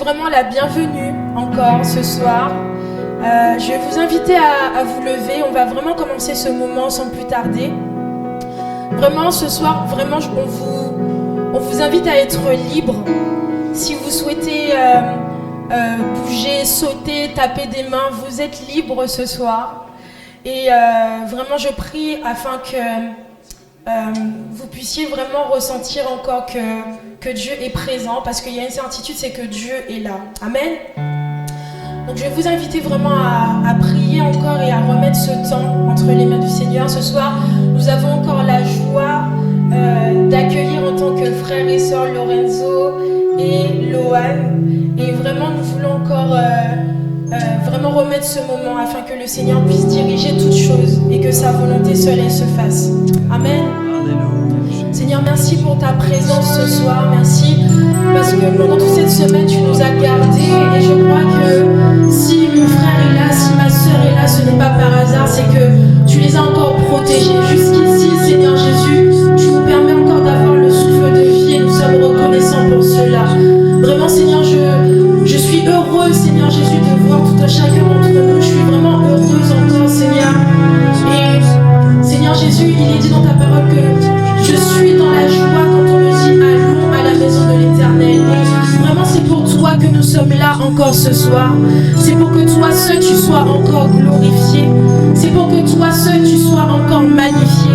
vraiment la bienvenue encore ce soir. Je vais vous inviter à vous lever. On va vraiment commencer ce moment sans plus tarder. Vraiment ce soir, vraiment on vous invite à être libre. Si vous souhaitez bouger, sauter, taper des mains, vous êtes libre ce soir. Et vraiment je prie afin que vous puissiez vraiment ressentir encore que Dieu est présent, parce qu'il y a une certitude, c'est que Dieu est là. Amen. Donc je vais vous inviter vraiment à prier encore et à remettre ce temps entre les mains du Seigneur. Ce soir, nous avons encore la joie d'accueillir en tant que frères et sœurs Lorenzo et Loan. Et vraiment, nous voulons encore vraiment remettre ce moment afin que le Seigneur puisse diriger toutes choses et que sa volonté seule elle se fasse. Amen. Seigneur, merci pour ta présence ce soir. Merci parce que pendant toute cette semaine, tu nous as gardés. Et je crois que si mon frère est là, si ma soeur est là, ce n'est pas par hasard. C'est que tu les as encore protégés jusqu'ici, Seigneur Jésus. Tu nous permets encore d'avoir le souffle de vie et nous sommes reconnaissants pour cela. Vraiment, Seigneur, je suis heureuse, Seigneur Jésus, de voir tout un chacun d'entre nous. Je suis vraiment heureuse encore, Seigneur. Et Seigneur Jésus, il est dit dans ta parole que je suis dans la joie quand on me dit allons à la maison de l'Éternel. Et vraiment, c'est pour toi que nous sommes là encore ce soir. C'est pour que toi seul tu sois encore glorifié. C'est pour que toi seul tu sois encore magnifié.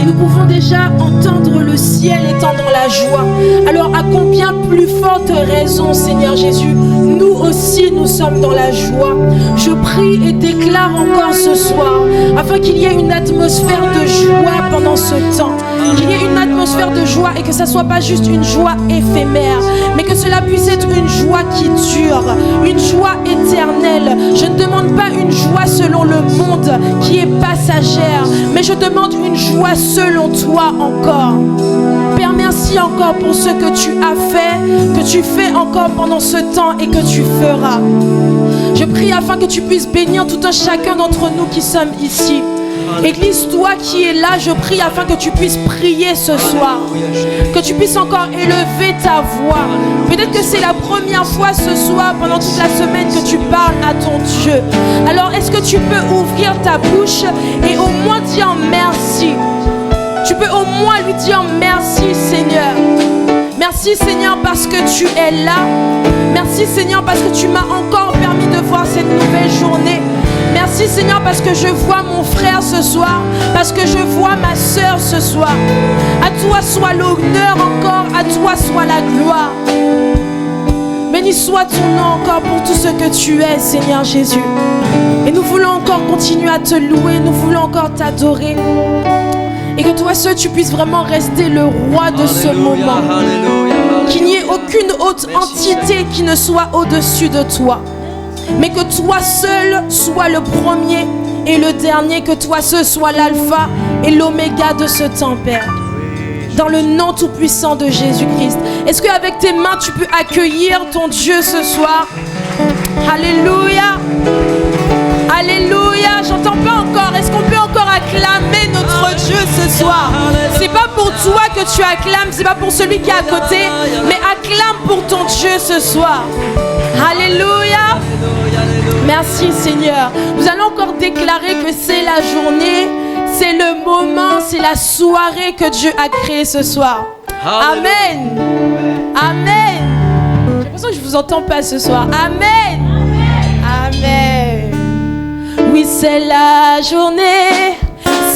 Et nous pouvons déjà entendre le ciel étant dans la joie. Alors à combien plus forte raison, Seigneur Jésus, nous aussi nous sommes dans la joie. Je prie et déclare encore ce soir, afin qu'il y ait une atmosphère de joie pendant ce temps. Qu'il y ait une atmosphère de joie et que ça ne soit pas juste une joie éphémère, mais que cela puisse être une joie qui dure, une joie éternelle. Je ne demande pas une joie selon le monde qui est passagère, mais je demande une joie selon toi encore. Père, merci encore pour ce que tu as fait, que tu fais encore pendant ce temps et que tu feras. Je prie afin que tu puisses bénir tout un chacun d'entre nous qui sommes ici. Église, toi qui es là, je prie afin que tu puisses prier ce soir, que tu puisses encore élever ta voix. Peut-être que c'est la première fois ce soir pendant toute la semaine que tu parles à ton Dieu. Alors est-ce que tu peux ouvrir ta bouche et au moins dire merci? Tu peux au moins lui dire merci, Seigneur. Merci, Seigneur, parce que tu es là. Merci, Seigneur, parce que tu m'as encore permis de voir cette nouvelle journée. Merci, Seigneur, parce que je vois mon frère ce soir, parce que je vois ma soeur ce soir. À toi soit l'honneur encore, à toi soit la gloire. Béni soit ton nom encore pour tout ce que tu es, Seigneur Jésus. Et nous voulons encore continuer à te louer, nous voulons encore t'adorer. Et que toi seul tu puisses vraiment rester le roi de ce moment. Qu'il n'y ait aucune autre entité qui ne soit au-dessus de toi. Mais que toi seul sois le premier et le dernier. Que toi seul sois l'alpha et l'oméga de ce temps, Père. Dans le nom tout-puissant de Jésus-Christ. Est-ce qu'avec tes mains tu peux accueillir ton Dieu ce soir? Alléluia. Alléluia. J'entends pas encore. Est-ce qu'on peut encore acclamer notre Dieu ce soir? C'est pas pour toi que tu acclames, c'est pas pour celui qui est à côté, mais acclame pour ton Dieu ce soir. Alléluia. Merci Seigneur. Nous allons encore déclarer que c'est la journée, c'est le moment, c'est la soirée que Dieu a créée ce soir. Amen. Amen. J'ai l'impression que je vous entends pas ce soir. Amen. Amen. Oui, c'est la journée.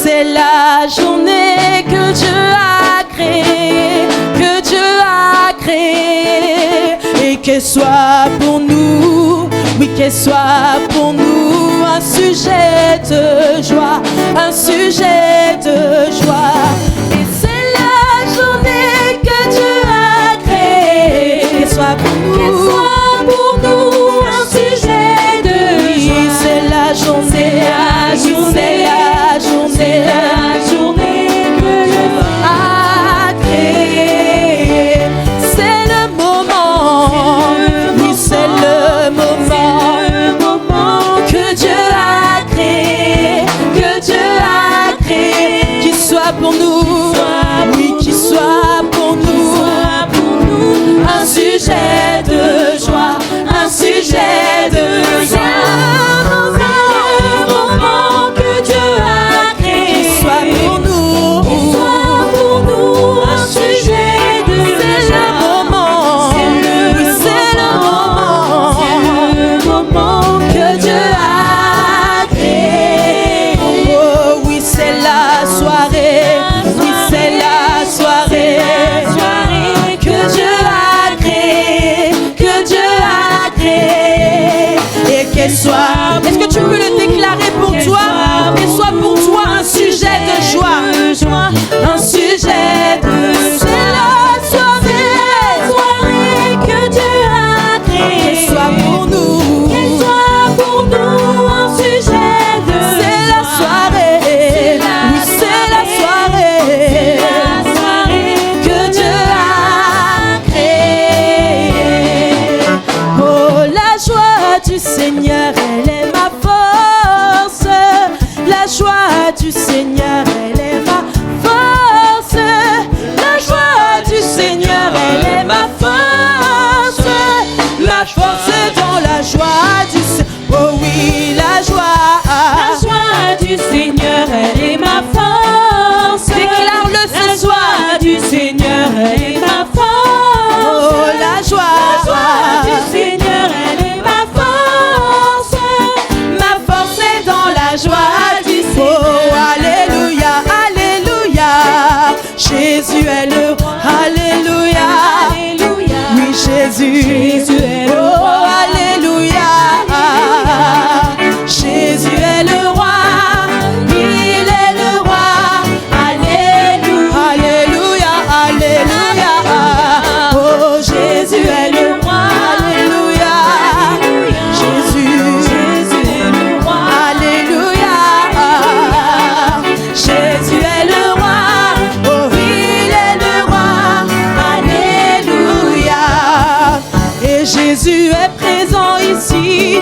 C'est la journée que Dieu a créée, que Dieu a créée, et qu'elle soit pour nous, oui, qu'elle soit pour nous un sujet de joie, un sujet de joie. Et c'est la journée que Dieu a créée, qu'elle soit pour nous un sujet de joie. Oui, c'est la journée, c'est la journée que Dieu a créée. C'est le moment, oui, c'est le moment que Dieu a créé, qu'il soit pour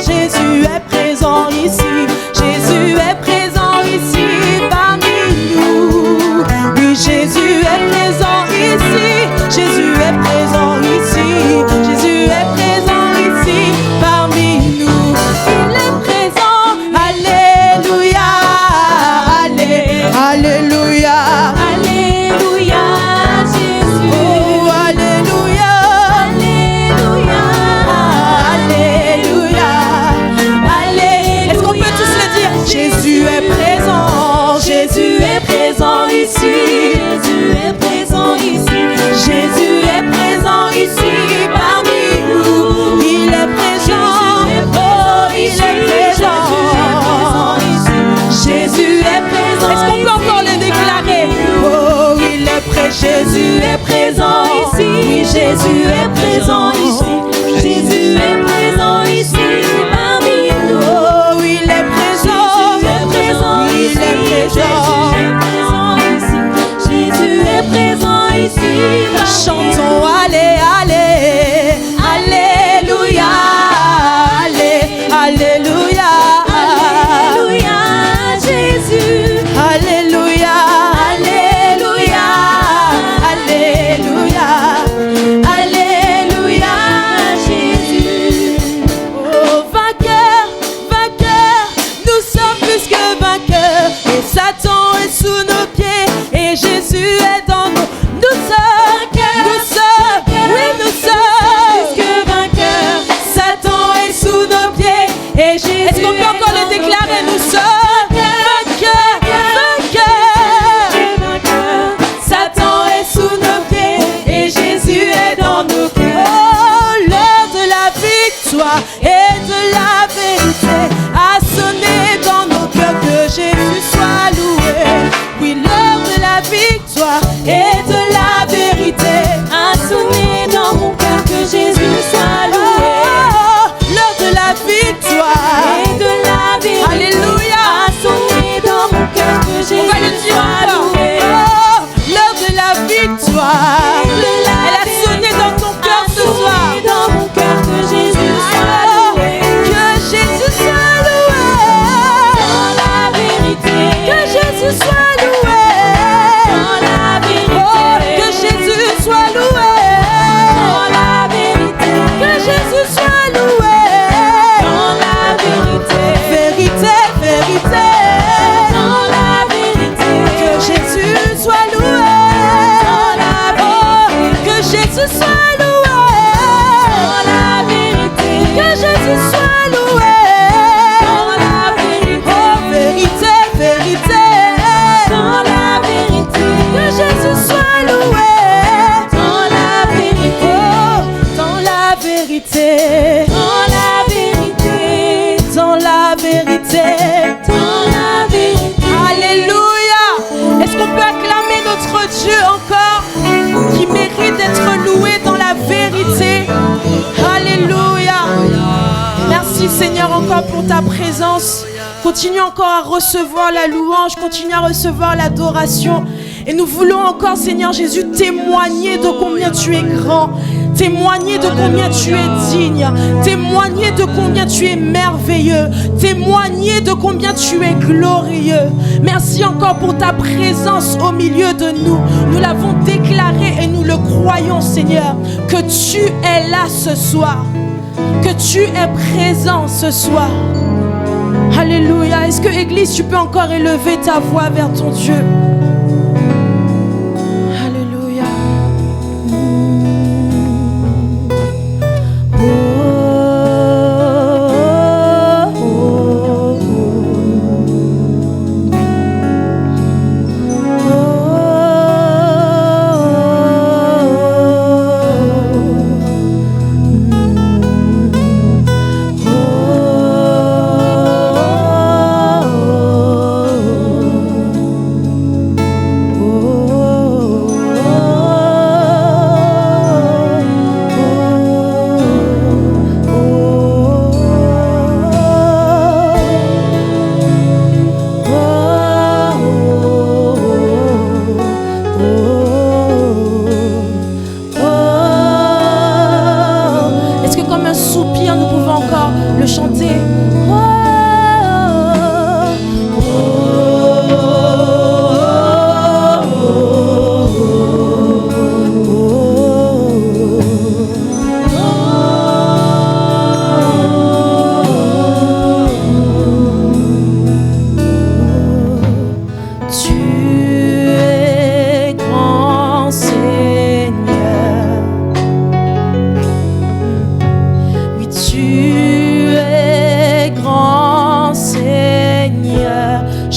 Jésus est présent ici. Jésus est présent ici parmi nous. Oui, Jésus est présent ici. Jésus est présent ici. Jésus est présent ici parmi nous. Il est présent. Alléluia. Alléluia. Alléluia, Jésus. Oh, alléluia. Alléluia. Alléluia. Est-ce qu'on peut tous le dire? Jésus est présent. Jésus est présent ici. Jésus est présent ici. Jésus est présent ici parmi nous. Il est présent. Oh, il est présent. Jésus est présent. Est-ce qu'on peut encore le déclarer? Oh, il est prêt. Jésus est présent ici. Oui, Jésus est présent ici. Jésus est présent ici parmi nous. Oh, il est présent. Jésus est présent Il ici. est présent. Jésus est présent ici. Chantons, allez, allez, alléluia, allez, alléluia, Alléluia, Jésus. alléluia, alléluia, alléluia, alléluia, Jésus. oh vainqueur, vainqueur, nous sommes plus que vainqueurs, et Satan est sous nos pieds, et Jésus est dans nous. Nous sommes, oui nous sommes Plus que vainqueur. Satan est sous nos pieds et Jésus. Est-ce qu'on peut encore le déclarer? Nous sommes vainqueurs, vainqueurs. Satan est sous nos pieds et Jésus est dans nos cœurs. Oh, l'heure de la victoire et de la vérité a sonné dans nos cœurs. Que Jésus soit loué. Oui, l'heure de la victoire et de la vérité A sonné dans mon cœur, que Jésus soit loué. Oh, l'heure de la victoire Et de la vérité. Alléluia. A sonné dans mon cœur, que On Jésus va le dire soit encore. loué. Oh, l'heure de la victoire Et de la Elle a sonné dans ton cœur A ce soir. sonné dans mon cœur, que Jésus soit Oh, loué. que Jésus soit loué. Dans la vérité. Que Jésus soit loué. Dans la vérité. Oh, que Jésus soit loué. Dans la vérité. Que Jésus soit loué. Dans la vérité. Vérité, vérité. Dans la vérité. Que Jésus soit loué. Dans la Oh, vérité. que Jésus soit loué. Dans la vérité. Que Jésus soit loué. Dans la vérité. Oh, vérité, vérité. Dans la vérité. Que Jésus soit loué. Dans la vérité. Oh, dans la vérité. Dans la vérité. Dans la vérité. Dans la vérité. Alléluia. Est-ce qu'on peut acclamer notre Dieu encore, qui mérite d'être loué dans la vérité? Alléluia. Merci Seigneur encore pour ta présence. Continue encore à recevoir la louange, continue à recevoir l'adoration. Et nous voulons encore, Seigneur Jésus, témoigner de combien tu es grand, témoigner de combien tu es digne, témoigner de combien tu es merveilleux, témoigner de combien tu es glorieux. Merci encore pour ta présence au milieu de nous. Nous l'avons déclaré et nous le croyons, Seigneur, que tu es là ce soir, que tu es présent ce soir. Alléluia. Est-ce que Église, tu peux encore élever ta voix vers ton Dieu? Alléluia. Oh, oh, oh, oh, oh.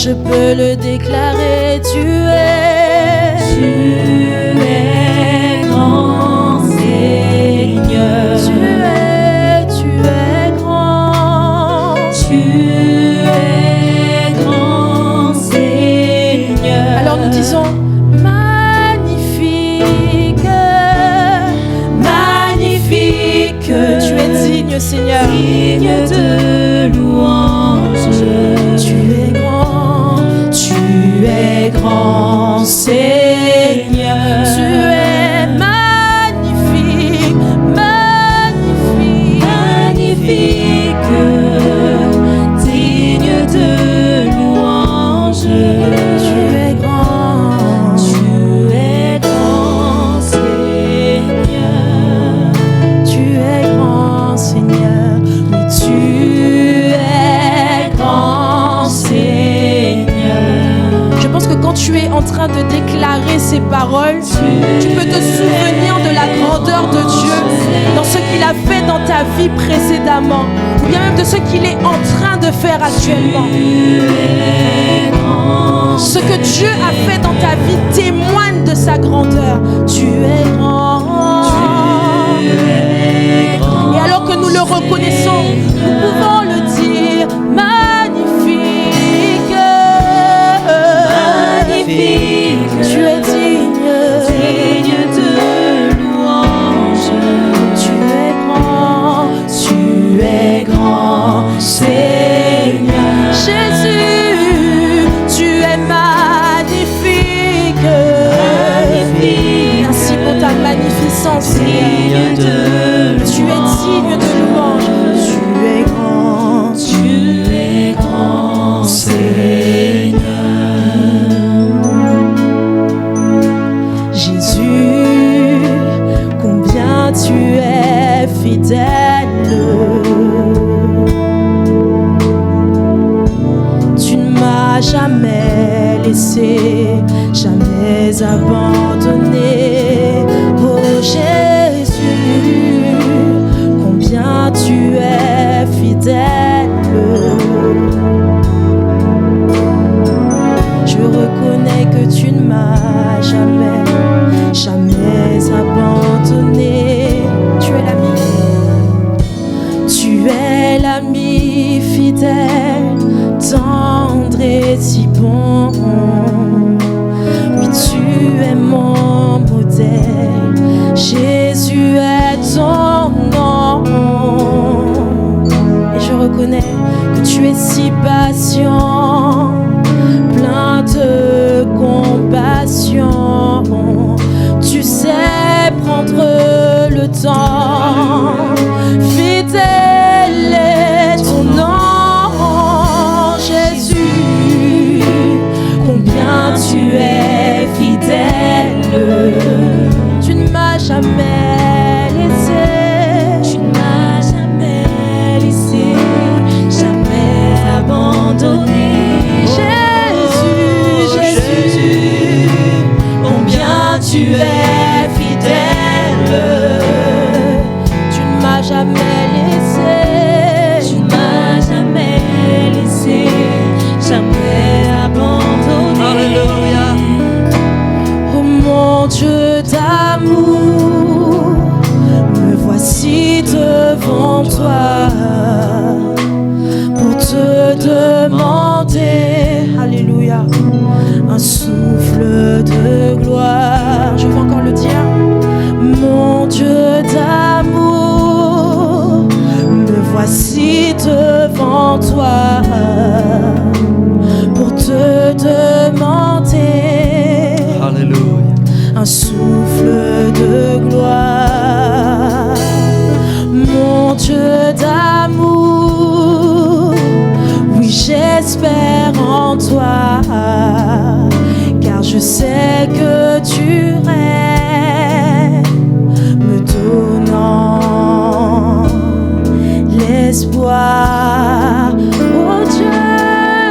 je peux le déclarer, tu es grand Seigneur. Tu es grand. Tu es grand Seigneur. Alors nous disons magnifique, magnifique. Tu es digne, Seigneur. Digne de louange. Tu es grand Seigneur. Tu es magnifique, magnifique, Magnifique, digne de louange. Tu es grand, Tu es grand Seigneur. tu es grand Seigneur. Oui, tu es grand Seigneur. Je pense que quand tu es en train de déclarer ces paroles, tu peux te souvenir de la grandeur de Dieu dans ce qu'il a fait dans ta vie précédemment, ou bien même de ce qu'il est en train de faire actuellement. Ce que Dieu a fait dans ta vie témoigne de sa grandeur. Tu es grand. Et alors que nous le reconnaissons, nous pouvons le dire. Magnifique. Magnifique, Tu es digne. digne de louange. Tu es grand, Seigneur. Jésus, tu es magnifique. Magnifique, Merci pour ta magnificence, Seigneur. digne de Tu es digne de louange. Tu es grand, Seigneur. Jésus, combien tu es fidèle. Tu ne m'as jamais laissé, jamais abandonné. Oh Jésus, combien tu es fidèle. Je reconnais que tu ne m'as jamais, jamais abandonné. Tu es l'ami. Tu es l'ami fidèle, tendre et si bon. Oui, tu es mon modèle. Jésus est ton nom. Et je reconnais que tu es si patient, plein de compassion. Tu sais prendre le temps. Fidèle est ton nom, Jésus. Combien tu es fidèle. Tu ne m'as jamais laissé. Tu ne m'as jamais laissé, jamais abandonné. Jésus, combien tu es fidèle. Tu ne m'as jamais laissé. Tu ne m'as jamais laissé, jamais abandonné. Alléluia. Oh mon Dieu d'amour, me voici devant toi pour te demander, alléluia, un souffle de gloire. Je veux encore le dire. Mon Dieu d'amour, me voici devant toi pour te demander Alléluia. un souffle de gloire. Mon Dieu d'amour, oui j'espère en toi, car je sais que tu es me donnant l'espoir. Oh Dieu,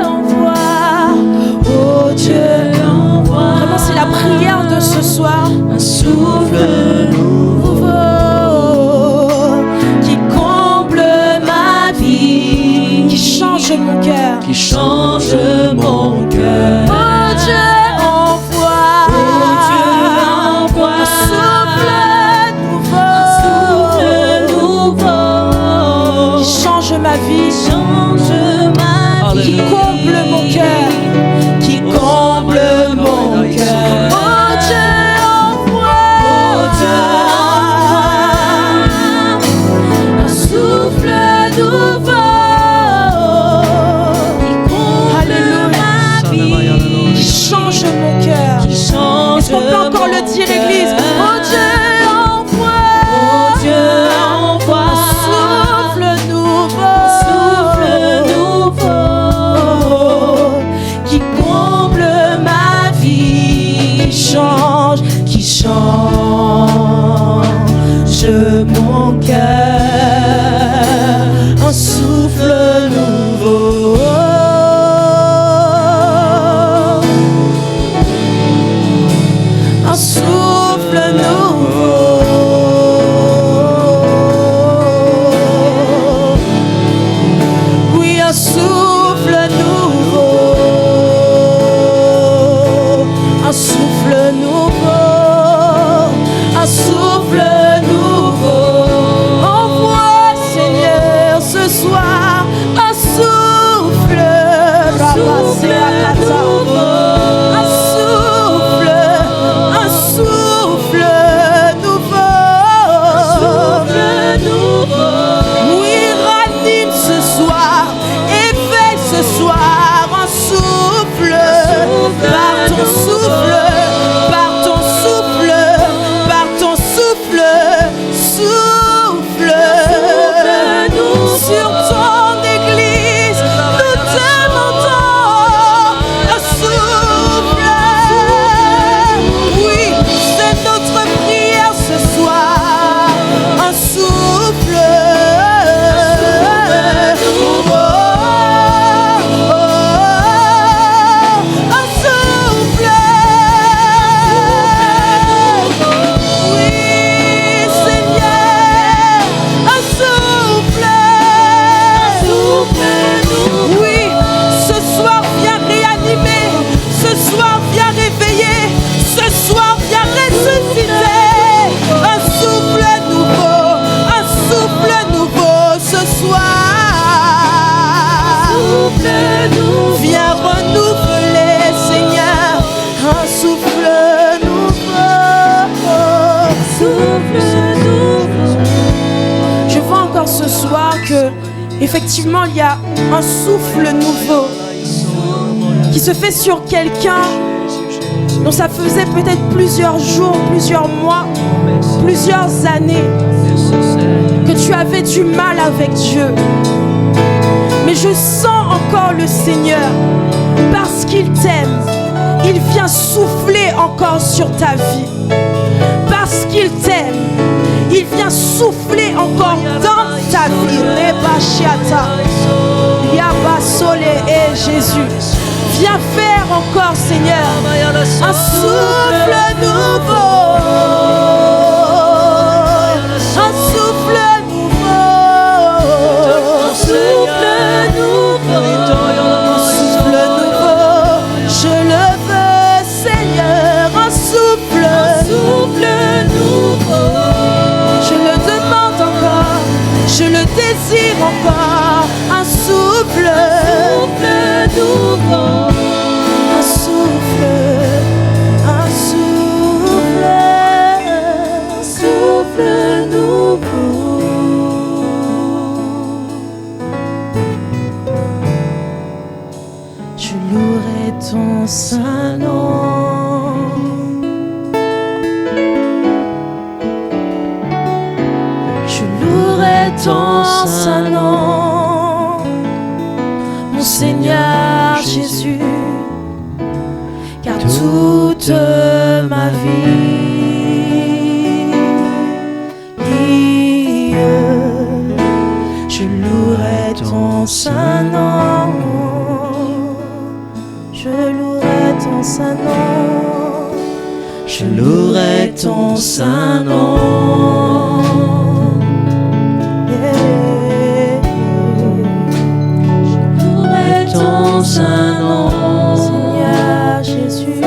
envoie, oh Dieu, envoie. Vraiment, c'est la prière de ce soir. Un souffle Nouveau qui comble ma vie, qui change mon cœur. qui change mon Effectivement, il y a un souffle nouveau qui se fait sur quelqu'un dont ça faisait peut-être plusieurs jours, plusieurs mois, plusieurs années que tu avais du mal avec Dieu. Mais je sens encore le Seigneur parce qu'il t'aime. Il vient souffler encore sur ta vie. Parce qu'il t'aime, il vient souffler encore dans ta vie. Et Jésus, viens faire encore, Seigneur, un souffle nouveau. Un souffle nouveau. Un souffle nouveau. Un souffle nouveau. Je le veux, Seigneur, un souffle. Un souffle nouveau. Je le demande encore, je le désire encore, un souffle nouveau, un souffle, un souffle, un souffle nouveau. Je louerai ton saint nom. Je louerai ton saint nom, mon Seigneur Jésus, car toute ma vie, je louerai ton saint nom, je louerai ton saint nom, je louerai ton saint nom. Ton saint nom, Seigneur Jésus,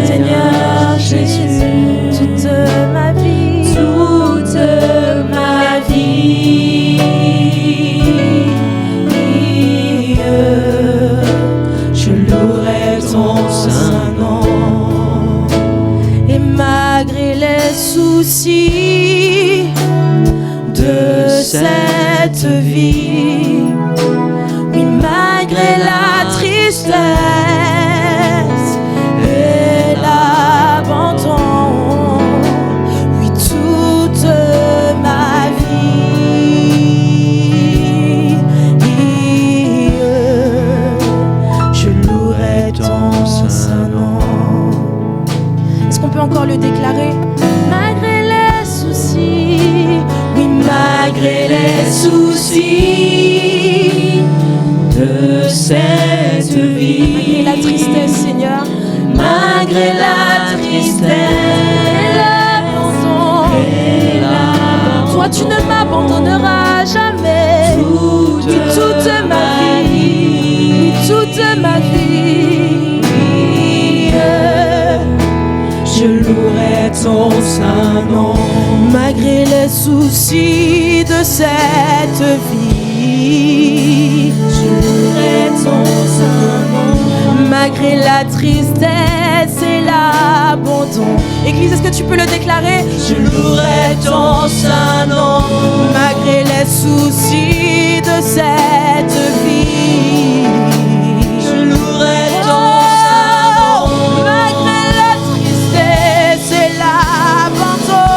Seigneur Jésus, toute ma vie, je louerai ton saint nom. Et malgré les soucis de cette vie, malgré la tristesse et l'abandon, oui, toute ma vie, je louerai ton saint nom. Est-ce qu'on peut encore le déclarer? Malgré les soucis, oui, malgré les soucis de cette vie, malgré la tristesse, Seigneur, malgré la tristesse et l'abandon, toi tu ne m'abandonneras jamais. Toute ma vie, toute ma vie, je louerai ton saint nom. Malgré les soucis de cette vie, je louerai ton saint nom. malgré la tristesse et l'abandon. Église, est-ce que tu peux le déclarer? Je louerai ton saint nom, malgré les soucis de cette vie. Je louerai ton saint nom, malgré la tristesse et l'abandon.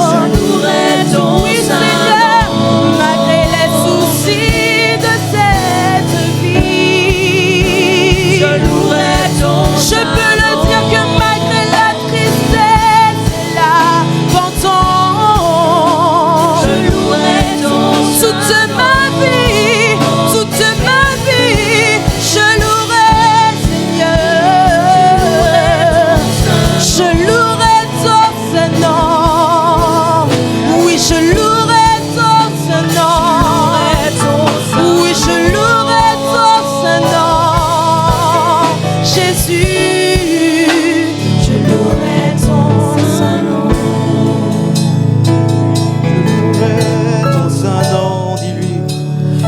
Je louerai ton saint nom, malgré les soucis de cette vie. Je louerai ton saint nom. Je peux le dire que malgré la tristesse et l'abandon, je louerai ton saint nom. Toute ma vie, je louerai Seigneur. Je louerai ton saint nom. Oui, je louerai ton saint nom. Oui, je louerai ton saint nom. Jésus, je louerai ton saint nom.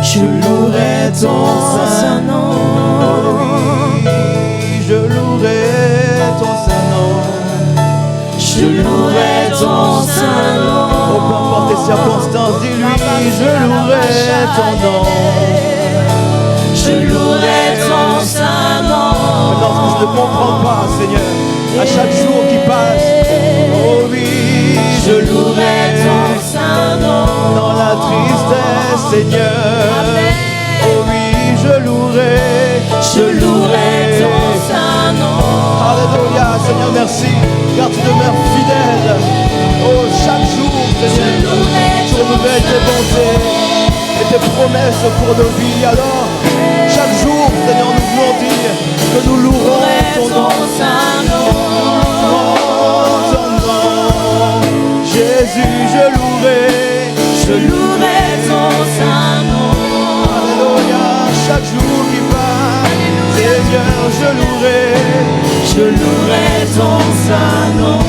Je louerai ton saint nom, dis-lui. Je louerai ton saint nom. Je louerai ton saint nom. Oh, peu importe les circonstances, dis-lui. Je louerai ton nom. Je louerai ton saint nom. Même lorsque je ne comprends pas, Seigneur, à chaque jour qui passe, oh oui, je louerai ton saint nom. dans la tristesse, Seigneur. Oh oui, je louerai ton saint nom. Alléluia, Seigneur, merci, car tu demeures fidèle. Oh, chaque jour, Seigneur, tu renouvelles tes bontés et tes promesses pour nos vies. Alors, chaque jour, Seigneur, nous voulons dire que nous louerons ton nom. Ton nom. Jésus, je louerai ton saint nom. Alléluia, chaque jour qui passe, Seigneur, je louerai ton saint nom.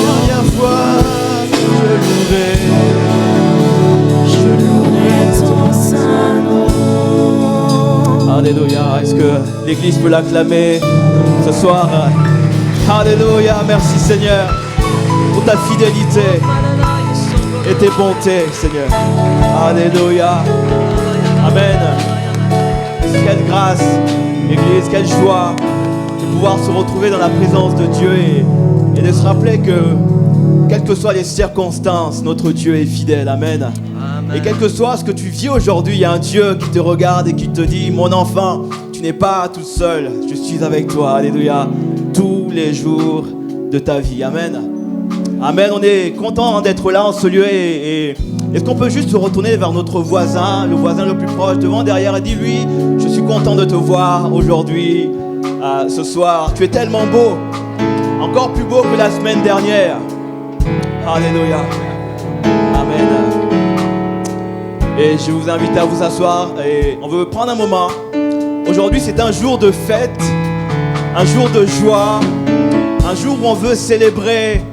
Dernière fois, Je louerai ton saint nom. Alléluia, est-ce que l'église peut l'acclamer ce soir? Alléluia, merci Seigneur pour ta fidélité et tes bontés, Seigneur. Alléluia, amen. Quelle grâce, église, quelle joie de pouvoir se retrouver dans la présence de Dieu et de se rappeler que quelles que soient les circonstances, notre Dieu est fidèle, amen. Et quel que soit ce que tu vis aujourd'hui, il y a un Dieu qui te regarde et qui te dit: mon enfant, tu n'es pas tout seul, je suis avec toi, alléluia, tous les jours de ta vie, amen. Amen, on est content d'être là en ce lieu et est-ce qu'on peut juste se retourner vers notre voisin, le voisin le plus proche, devant, derrière, et dis-lui: je suis content de te voir aujourd'hui, ce soir, tu es tellement beau, encore plus beau que la semaine dernière. Alléluia, amen. Et je vous invite à vous asseoir et on veut prendre un moment. Aujourd'hui, c'est un jour de fête, un jour de joie, un jour où on veut célébrer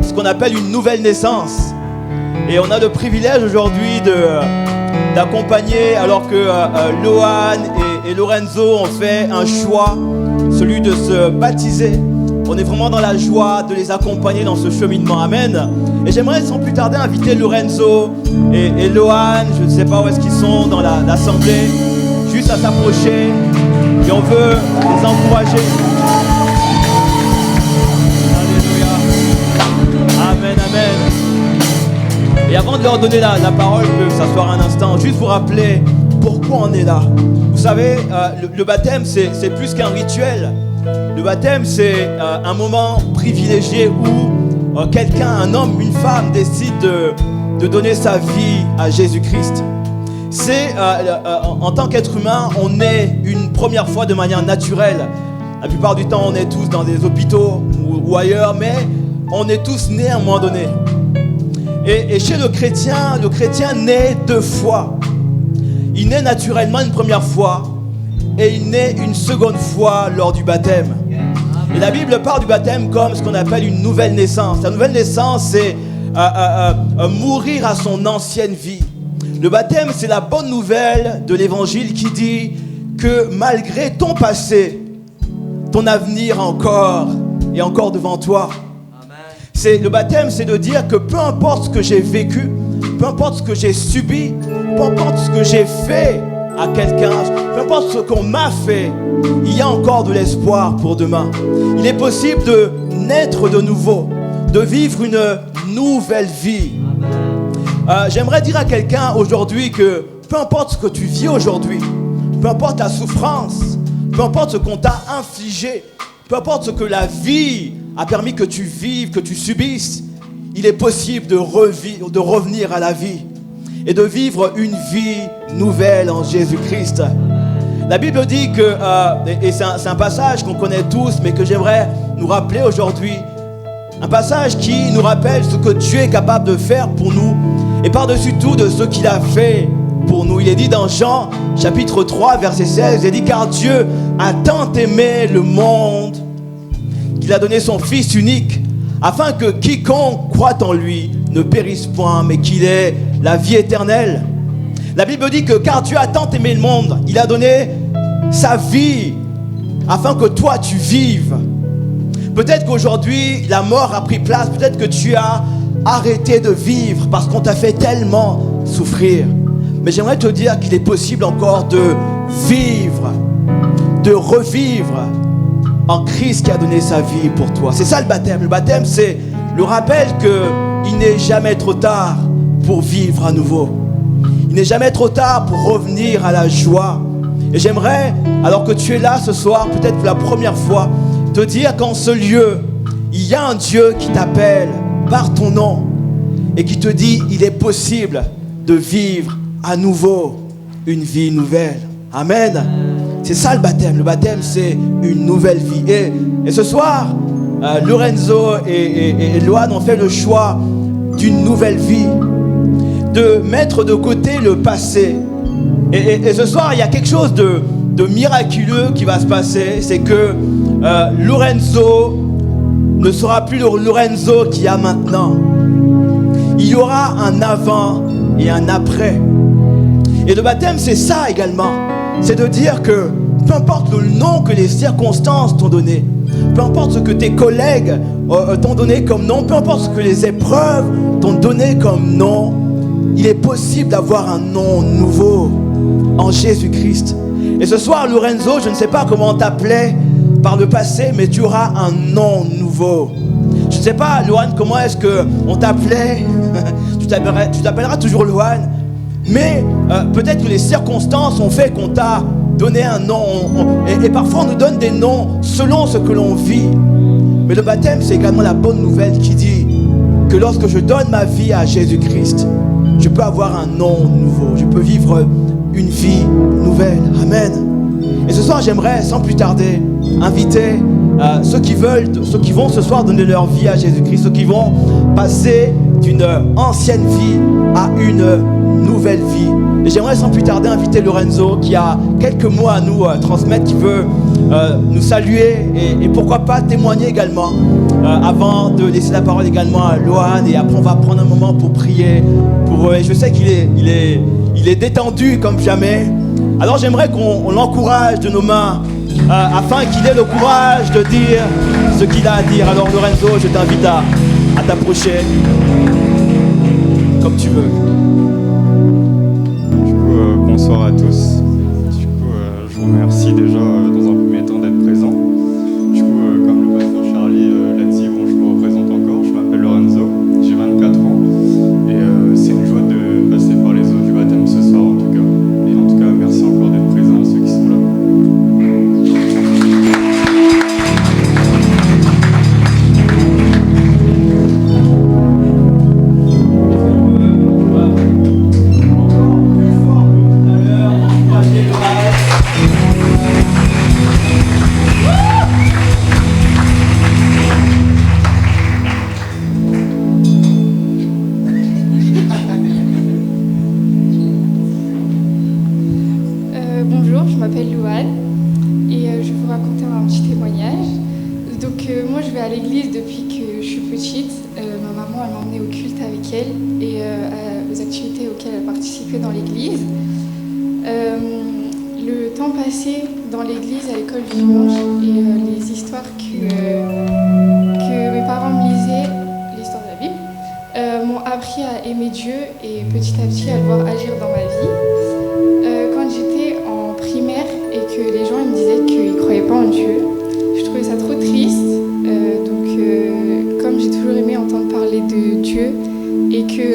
ce qu'on appelle une nouvelle naissance. Et on a le privilège aujourd'hui d'accompagner, alors que Lohan et Lorenzo ont fait un choix, celui de se baptiser. On est vraiment dans la joie de les accompagner dans ce cheminement, amen. Et j'aimerais sans plus tarder inviter Lorenzo et Lohan, je ne sais pas où est-ce qu'ils sont dans l'assemblée, juste à s'approcher et on veut les encourager. Alléluia. Amen, amen. Et avant de leur donner la parole, je peux s'asseoir un instant, juste vous rappeler pourquoi on est là. Vous savez, le baptême, c'est plus qu'un rituel. Le baptême, c'est un moment privilégié où quelqu'un, un homme, une femme décide de donner sa vie à Jésus-Christ. C'est, en tant qu'être humain, on naît une première fois de manière naturelle. La plupart du temps, on est tous dans des hôpitaux ou ailleurs, mais on est tous nés à un moment donné. Et chez le chrétien naît deux fois. Il naît naturellement une première fois et il naît une seconde fois lors du baptême. Et la Bible parle du baptême comme ce qu'on appelle une nouvelle naissance. La nouvelle naissance, c'est mourir à son ancienne vie. Le baptême, c'est la bonne nouvelle de l'évangile qui dit que malgré ton passé, ton avenir est encore devant toi. Le baptême, c'est de dire que peu importe ce que j'ai vécu, peu importe ce que j'ai subi, peu importe ce que j'ai fait à quelqu'un, peu importe ce qu'on m'a fait, il y a encore de l'espoir pour demain. Il est possible de naître de nouveau, de vivre une nouvelle vie. J'aimerais dire à quelqu'un aujourd'hui que peu importe ce que tu vis aujourd'hui, peu importe ta souffrance, peu importe ce qu'on t'a infligé, peu importe ce que la vie a permis que tu vives, que tu subisses, il est possible de revenir à la vie et de vivre une vie nouvelle en Jésus-Christ. La Bible dit que, et c'est un passage qu'on connaît tous, mais que j'aimerais nous rappeler aujourd'hui, un passage qui nous rappelle ce que Dieu est capable de faire pour nous et par-dessus tout de ce qu'il a fait pour nous. Il est dit dans Jean chapitre 3 verset 16, il est dit: car Dieu a tant aimé le monde qu'il a donné son Fils unique, afin que quiconque croit en lui ne périsse point, mais qu'il ait la vie éternelle. La Bible dit que car Dieu a tant aimé le monde, il a donné sa vie, afin que toi tu vives. Peut-être qu'aujourd'hui la mort a pris place, peut-être que tu as arrêté de vivre parce qu'on t'a fait tellement souffrir. Mais j'aimerais te dire qu'il est possible encore de vivre, de revivre en Christ qui a donné sa vie pour toi. C'est ça le baptême. Le baptême, c'est le rappel qu'il n'est jamais trop tard pour vivre à nouveau. Il n'est jamais trop tard pour revenir à la joie. Et j'aimerais, alors que tu es là ce soir, peut-être pour la première fois, te dire qu'en ce lieu, il y a un Dieu qui t'appelle par ton nom et qui te dit il est possible de vivre à nouveau une vie nouvelle. Amen. C'est ça le baptême. Le baptême, c'est une nouvelle vie. Et ce soir, Lorenzo et Loane ont fait le choix d'une nouvelle vie, de mettre de côté le passé. Et ce soir, il y a quelque chose de miraculeux qui va se passer. C'est que Lorenzo ne sera plus le Lorenzo qu'il y a maintenant. Il y aura un avant et un après. Et le baptême, c'est ça également. C'est de dire que peu importe le nom que les circonstances t'ont donné, peu importe ce que tes collègues t'ont donné comme nom, peu importe ce que les épreuves t'ont donné comme nom, il est possible d'avoir un nom nouveau en Jésus-Christ. Et ce soir, Lorenzo, je ne sais pas comment on t'appelait par le passé, mais tu auras un nom nouveau. Je ne sais pas, Loane, comment est-ce qu'on t'appelait. Tu t'appelleras toujours Loane. Mais peut-être que les circonstances ont fait qu'on t'a donné un nom. Et parfois, on nous donne des noms selon ce que l'on vit. Mais le baptême, c'est également la bonne nouvelle qui dit que lorsque je donne ma vie à Jésus-Christ, je peux avoir un nom nouveau. Je peux vivre une vie nouvelle. Amen. Et ce soir, j'aimerais, sans plus tarder, inviter ceux qui vont ce soir donner leur vie à Jésus-Christ, ceux qui vont passer d'une ancienne vie à une nouvelle vie. Et j'aimerais sans plus tarder inviter Lorenzo qui a quelques mots à nous transmettre, qui veut nous saluer et pourquoi pas témoigner également avant de laisser la parole également à Loane. Et après on va prendre un moment pour prier pour eux. Et je sais qu'il est détendu comme jamais. Alors j'aimerais qu'on l'encourage de nos mains afin qu'il ait le courage de dire ce qu'il a à dire. Alors Lorenzo, je t'invite à t'approcher comme tu veux. Bonsoir à tous. Du coup, je vous remercie déjà dans un premier temps d'être présent. Du coup, comme le pasteur Charlie l'a dit, bon, je me représente encore. Je m'appelle Lorenzo, j'ai 24 ans. Et c'est une joie de passer par les eaux du baptême ce soir en tout cas. Et en tout cas, merci encore d'être présents à ceux qui sont là. Bonjour, je m'appelle Loane et je vais vous raconter un petit témoignage. Donc moi je vais à l'église depuis que je suis petite. Ma maman elle m'emmenait au culte avec elle et aux activités auxquelles elle participait dans l'église. le temps passé dans l'église à l'école du dimanche et les histoires que mes parents me lisaient, l'histoire de la Bible, m'ont appris à aimer Dieu et petit à petit à le voir agir dans ma vie. Quand j'étais en primaire et que les gens me disaient qu'ils ne croyaient pas en Dieu, je trouvais ça trop triste. Comme j'ai toujours aimé entendre parler de Dieu et que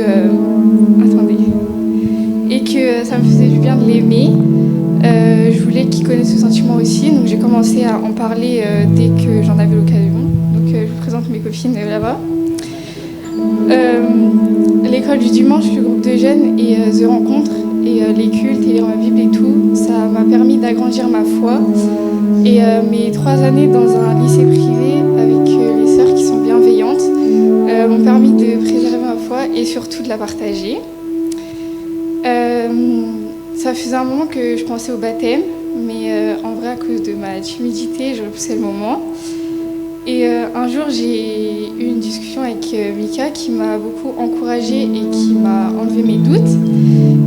ça me faisait du bien de l'aimer, je voulais qu'il connaisse ce sentiment aussi, donc j'ai commencé à en parler dès que j'en avais l'occasion. Donc je vous présente mes copines là-bas. L'école du dimanche, le groupe de jeunes et The Rencontre et les cultes et lire ma Bible et tout, ça m'a permis d'agrandir ma foi. Et mes 3 années dans un lycée privé avec les sœurs qui sont bienveillantes m'ont permis de préserver ma foi et surtout de la partager. Ça faisait un moment que je pensais au baptême, mais en vrai à cause de ma timidité, je repoussais le moment. Et un jour, j'ai eu une discussion avec Mika qui m'a beaucoup encouragée et qui m'a enlevé mes doutes.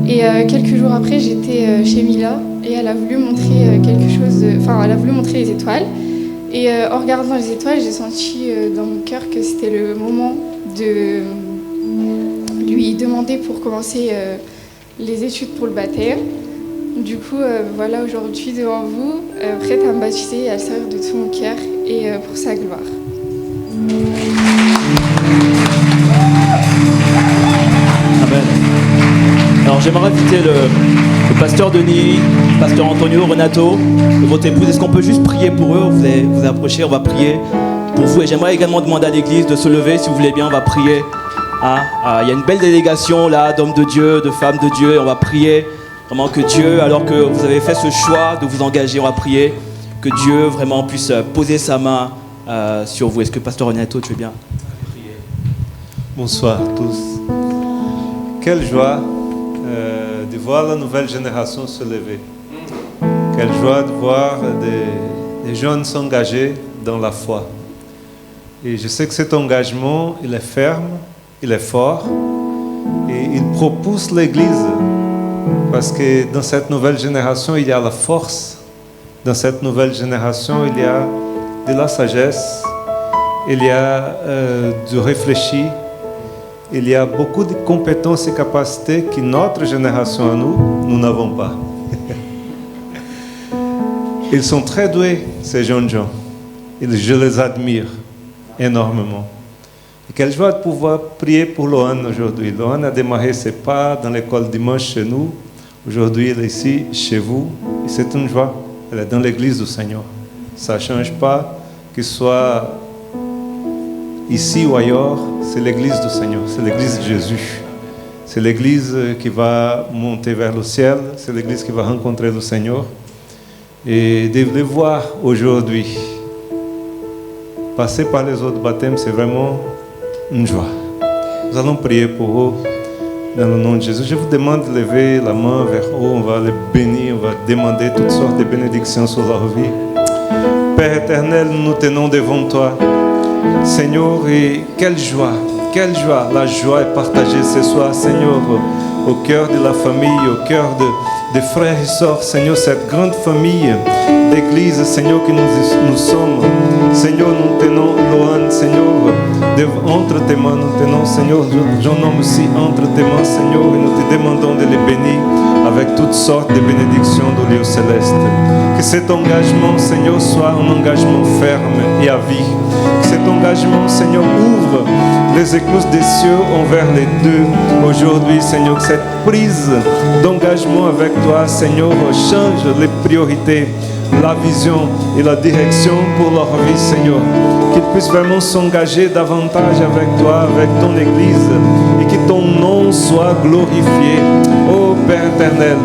Et quelques jours après, j'étais chez Mila et elle a voulu montrer elle a voulu montrer les étoiles. Et en regardant les étoiles, j'ai senti dans mon cœur que c'était le moment de lui demander pour commencer les études pour le baptême. Du coup, voilà aujourd'hui devant vous, prête à me baptiser et à le servir de tout mon cœur et pour sa gloire. Amen. Alors j'aimerais inviter le pasteur Denis, le pasteur Antonio, Renato, et votre épouse. Est-ce qu'on peut juste prier pour eux? Vous allez vous approcher, on va prier pour vous. Et j'aimerais également demander à l'église de se lever, si vous voulez bien, on va prier. Il y a une belle délégation là, d'hommes de Dieu, de femmes de Dieu, et on va prier vraiment que Dieu, alors que vous avez fait ce choix de vous engager, on va prier que Dieu vraiment puisse poser sa main sur vous. Est-ce que pasteur Renato, tu veux bien prier? Bonsoir à tous. Quelle joie de voir la nouvelle génération se lever. Quelle joie de voir des jeunes s'engager dans la foi. Et je sais que cet engagement, il est ferme, il est fort et il propulse l'Église. Parce que dans cette nouvelle génération, il y a la force. Dans cette nouvelle génération, il y a de la sagesse. Il y a du réfléchi. Il y a beaucoup de compétences et capacités que notre génération à nous n'avons pas. Ils sont très doués, ces jeunes gens. Je les admire énormément. Et quelle joie de pouvoir prier pour Lohan aujourd'hui. Lohan a démarré ses pas dans l'école dimanche chez nous. Aujourd'hui, elle est ici, chez vous. Et c'est une joie. Elle est dans l'église du Seigneur. Ça ne change pas qu'il soit ici ou ailleurs. C'est l'église du Seigneur. C'est l'église de Jésus. C'est l'église qui va monter vers le ciel. C'est l'église qui va rencontrer le Seigneur. Et de les voir aujourd'hui passer par les autres baptêmes, c'est vraiment une joie. Nous allons prier pour eux dans le nom de Jésus. Je vous demande de lever la main vers eux. On va les bénir, on va demander toutes sortes de bénédictions sur leur vie. Père éternel, nous tenons devant toi. Seigneur, et quelle joie, la joie est partagée ce soir, Seigneur, au cœur de la famille, au cœur des frères et sœurs, Seigneur, cette grande famille d'église, Seigneur, que nous sommes. Seigneur, nous tenons Lohan, Seigneur, entre tes mains, nous tenons, Seigneur, jeune homme aussi entre tes mains, Seigneur, et nous te demandons de les bénir avec toutes sortes de bénédictions du lieu céleste. Que cet engagement, Seigneur, soit un engagement ferme et à vie. Que cet engagement, Seigneur, ouvre les écluses des cieux envers les deux. Aujourd'hui, Seigneur, que cette prise d'engagement avec toi, Seigneur, change les priorités, la vision et la direction pour leur vie, Seigneur. Qu'ils puissent vraiment s'engager davantage avec toi, avec ton Église, et que ton nom soit glorifié. Ô Père éternel,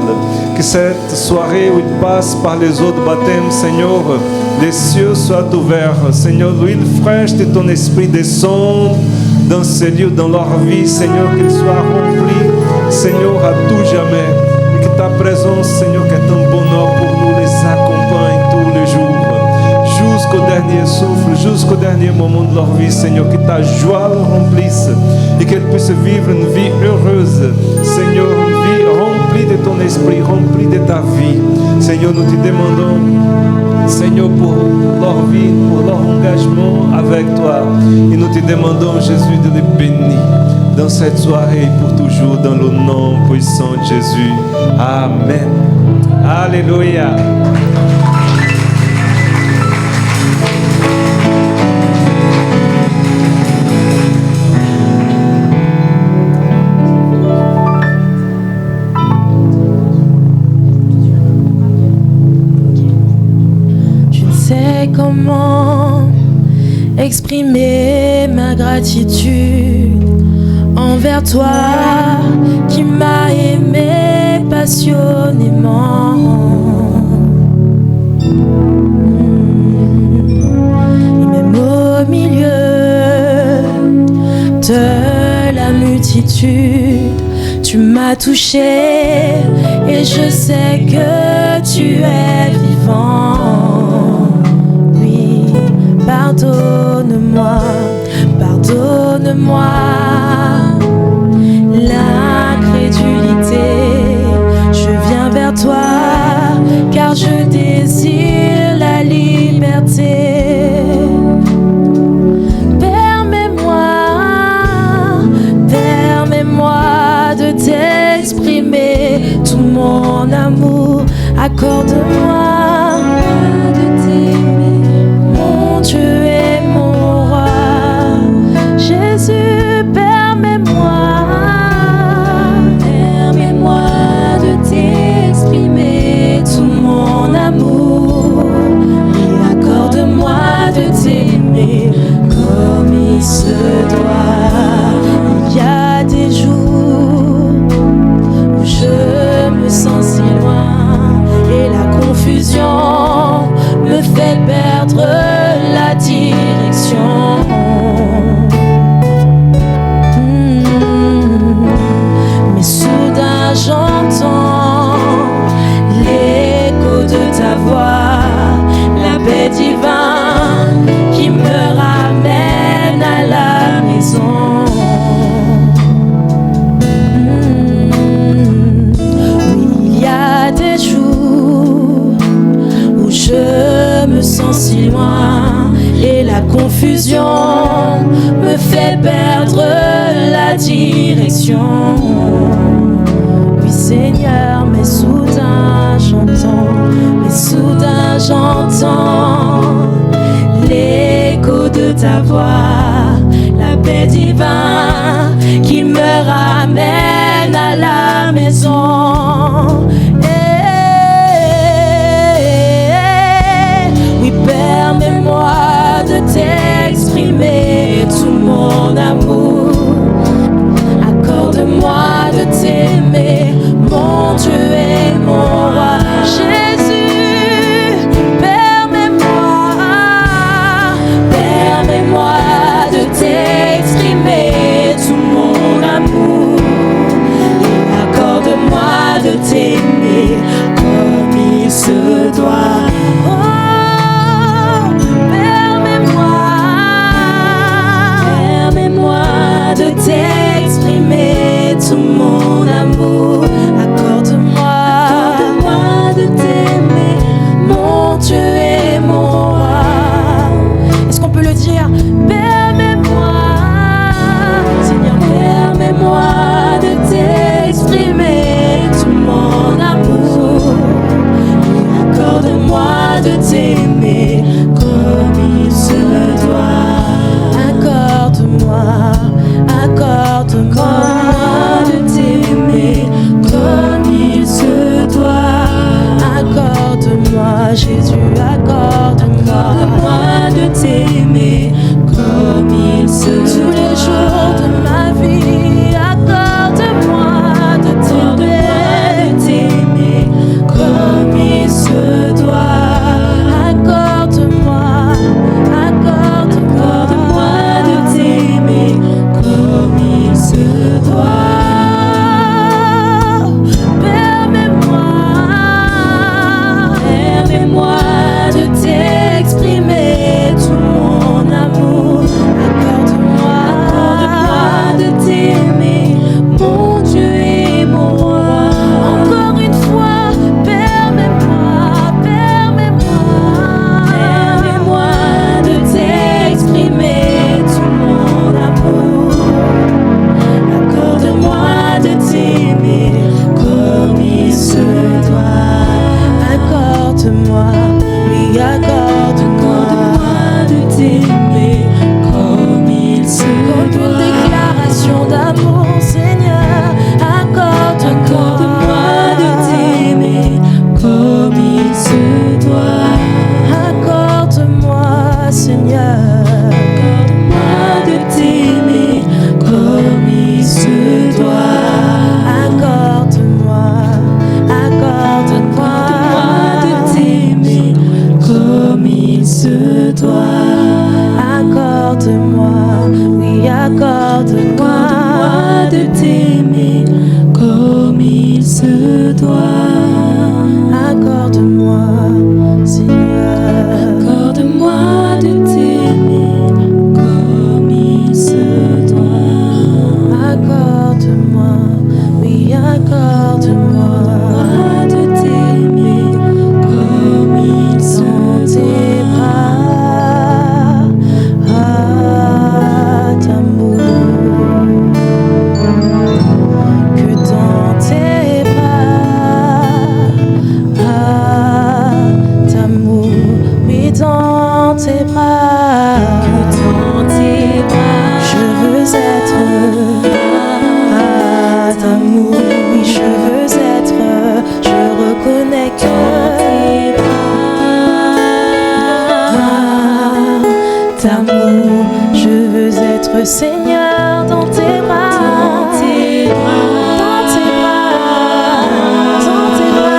que cette soirée où ils passent par les autres baptêmes, Seigneur, les cieux soient ouverts. Seigneur, l'huile fraîche de ton esprit descende dans ces lieux, dans leur vie, Seigneur, qu'ils soient remplis, Seigneur, à tout jamais. Et que ta présence, Seigneur, qui est un bonheur pour nous, les accompagne tous les jours, jusqu'au dernier souffle, jusqu'au dernier moment de leur vie, Seigneur. Que ta joie le remplisse et qu'elles puissent vivre une vie heureuse, Seigneur, une vie remplie de ton esprit, remplis de ta vie. Seigneur, nous te demandons, Seigneur, pour leur vie, pour leur engagement avec toi. Et nous te demandons, Jésus, de les bénir dans cette soirée pour toujours, dans le nom puissant de Jésus. Amen. Alléluia. Comment exprimer ma gratitude envers toi qui m'as aimé passionnément. Et même au milieu de la multitude, tu m'as touché et je sais que tu es vivant. Pardonne-moi, pardonne-moi l'incrédulité. Je viens vers toi car je désire la liberté. Permets-moi de t'exprimer tout mon amour. Accorde-moi de t'aimer. Tu es mon roi, Jésus, permets-moi de t'exprimer tout mon amour et accorde-moi de t'aimer comme il se doit. Il y a des jours où je me sens si loin et la confusion me fait perdre la direction. Mais soudain j'entends l'écho de ta voix, la paix divine qui me ramène à la maison. Oui, il y a des jours où je me sens si loin et la confusion me fait perdre la direction. Oui Seigneur, mais soudain j'entends l'écho de ta voix, la paix divine qui me ramène à la maison. Permets-moi de t'exprimer tout mon amour. Accorde-moi de t'aimer, mon Dieu et mon roi. Jésus, permets-moi de t'exprimer tout mon amour. Accorde-moi Oui, accorde-moi de t'aimer comme il se doit. Une déclaration d'amour, Seigneur. Accorde-moi de t'aimer comme il se doit. Accorde-moi, Seigneur. Accorde-moi de t'aimer comme il se doit. Accorde-moi de t'aimer comme il se doit. Accorde-moi, oui, accorde-moi de t'aimer comme il se doit. Accorde-moi, Seigneur. Accorde-moi de t'aimer comme il se doit. Accorde-moi, oui, accorde-moi de t'aimer comme il se doit. Ah, d'amour, que dans tes bras. Ah, d'amour, oui, dans tes bras. Que dans tes bras, je veux être. Ah, d'amour, oui, je veux être. Je reconnais que tes bras. D'amour, je veux être Seigneur dans tes bras. Dans tes bras. Dans tes bras. Dans tes bras.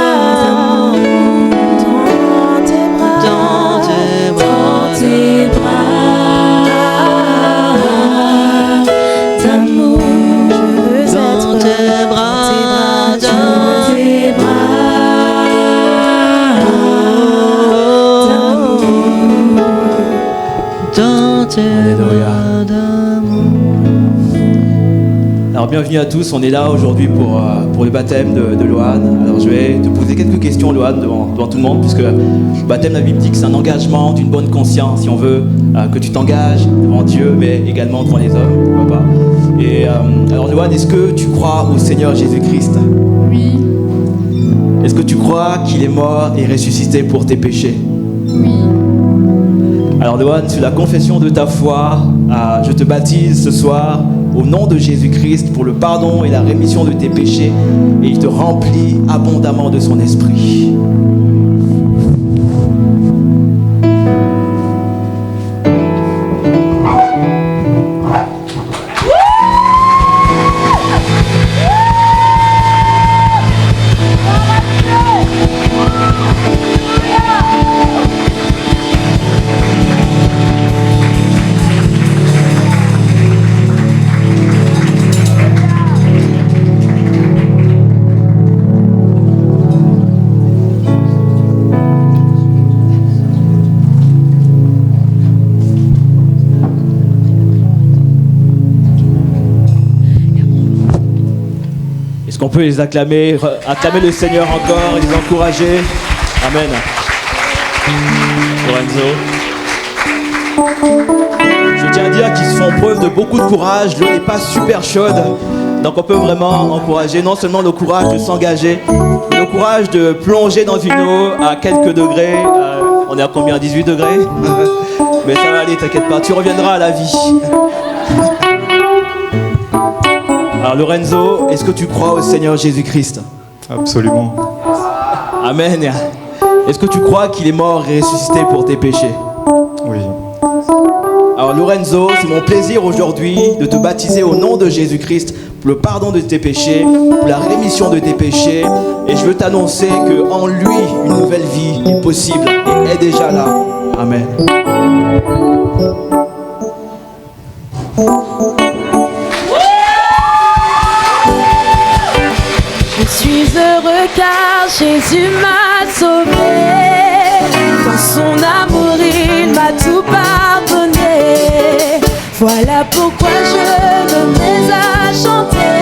Dans tes bras. Dans tes bras. D'amour, je veux être dans tes bras. Dans tes bras. Alléluia. Alors bienvenue à tous, on est là aujourd'hui pour le baptême de Loane. Alors je vais te poser quelques questions, Loane, devant tout le monde, puisque le baptême, la Bible dit que c'est un engagement d'une bonne conscience, si on veut que tu t'engages devant Dieu, mais également devant les hommes, pourquoi pas. Et alors Loane, est-ce que tu crois au Seigneur Jésus-Christ? Oui, Est-ce que tu crois qu'il est mort et ressuscité pour tes péchés? oui, Alors Loane, sur la confession de ta foi, je te baptise ce soir au nom de Jésus-Christ pour le pardon et la rémission de tes péchés, et il te remplit abondamment de son esprit. Est-ce qu'on peut les acclamer le Seigneur encore et les encourager? Amen. Lorenzo. Je tiens à dire qu'ils font preuve de beaucoup de courage. L'eau n'est pas super chaude, donc on peut vraiment encourager non seulement le courage de s'engager, mais le courage de plonger dans une eau à quelques degrés. On est à combien? 18 degrés. Mais ça va aller, t'inquiète pas, tu reviendras à la vie. Alors Lorenzo, est-ce que tu crois au Seigneur Jésus-Christ? Absolument. Amen. Est-ce que tu crois qu'il est mort et ressuscité pour tes péchés? Oui. Alors Lorenzo, c'est mon plaisir aujourd'hui de te baptiser au nom de Jésus-Christ pour le pardon de tes péchés, pour la rémission de tes péchés. Et je veux t'annoncer qu'en lui, une nouvelle vie est possible et est déjà là. Amen. Je suis heureux car Jésus m'a sauvé. Dans son amour, il m'a tout pardonné. Voilà pourquoi je me mets à chanter.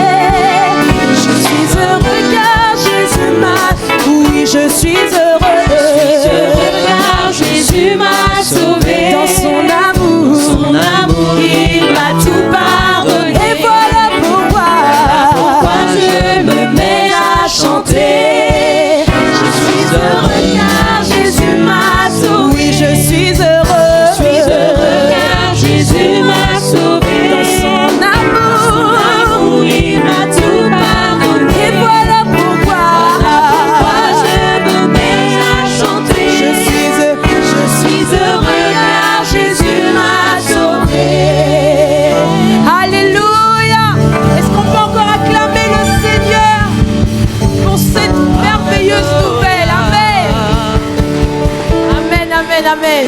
Je suis heureux car Jésus m'a. Oui, je suis heureux. Je suis heureux car Jésus m'a sauvé. Dans son amour, il m'a tout pardonné. Et voilà pourquoi je me mets à chanter. Je suis heureux car Jésus m'a sauvé. amen, amen.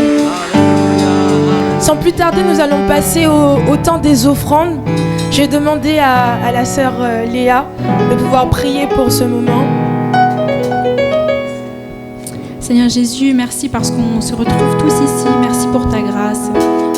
Sans plus tarder, nous allons passer au temps des offrandes. J'ai demandé à la sœur Léa de pouvoir prier pour ce moment. Seigneur Jésus, merci parce qu'on se retrouve tous ici. Merci pour ta grâce.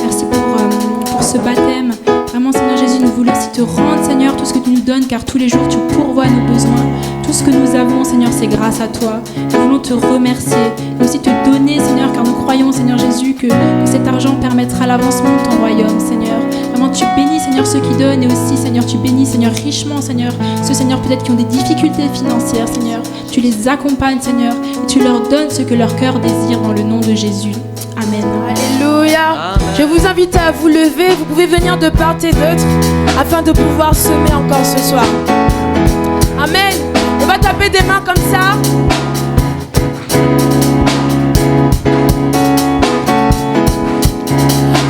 Merci pour ce baptême. Vraiment, Seigneur Jésus, nous voulons aussi te rendre, Seigneur, tout ce que tu nous donnes, car tous les jours, tu pourvois nos besoins. Tout ce que nous avons, Seigneur, c'est grâce à toi. Nous voulons te remercier et aussi te donner, Seigneur, car nous croyons, Seigneur Jésus, que cet argent permettra l'avancement de ton royaume, Seigneur. Vraiment, tu bénis, Seigneur, ceux qui donnent et aussi, Seigneur, tu bénis, Seigneur, richement, Seigneur, ceux, Seigneur, peut-être qui ont des difficultés financières, Seigneur. Tu les accompagnes, Seigneur, et tu leur donnes ce que leur cœur désire dans le nom de Jésus. Amen. Alléluia. Je vous invite à vous lever. Vous pouvez venir de part et d'autre afin de pouvoir semer encore ce soir. Amen. On va taper des mains comme ça.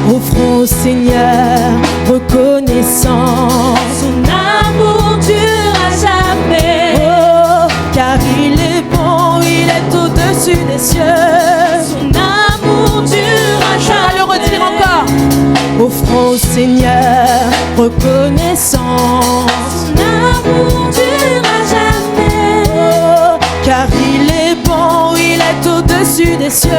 Offrons au Seigneur reconnaissant Son amour dure à jamais. Oh, car il est bon, il est au-dessus des cieux. Son amour dure à jamais. On va le redire encore. Offrons au Seigneur reconnaissant Son amour dure à jamais. Oh, car il est bon, il est au-dessus des cieux.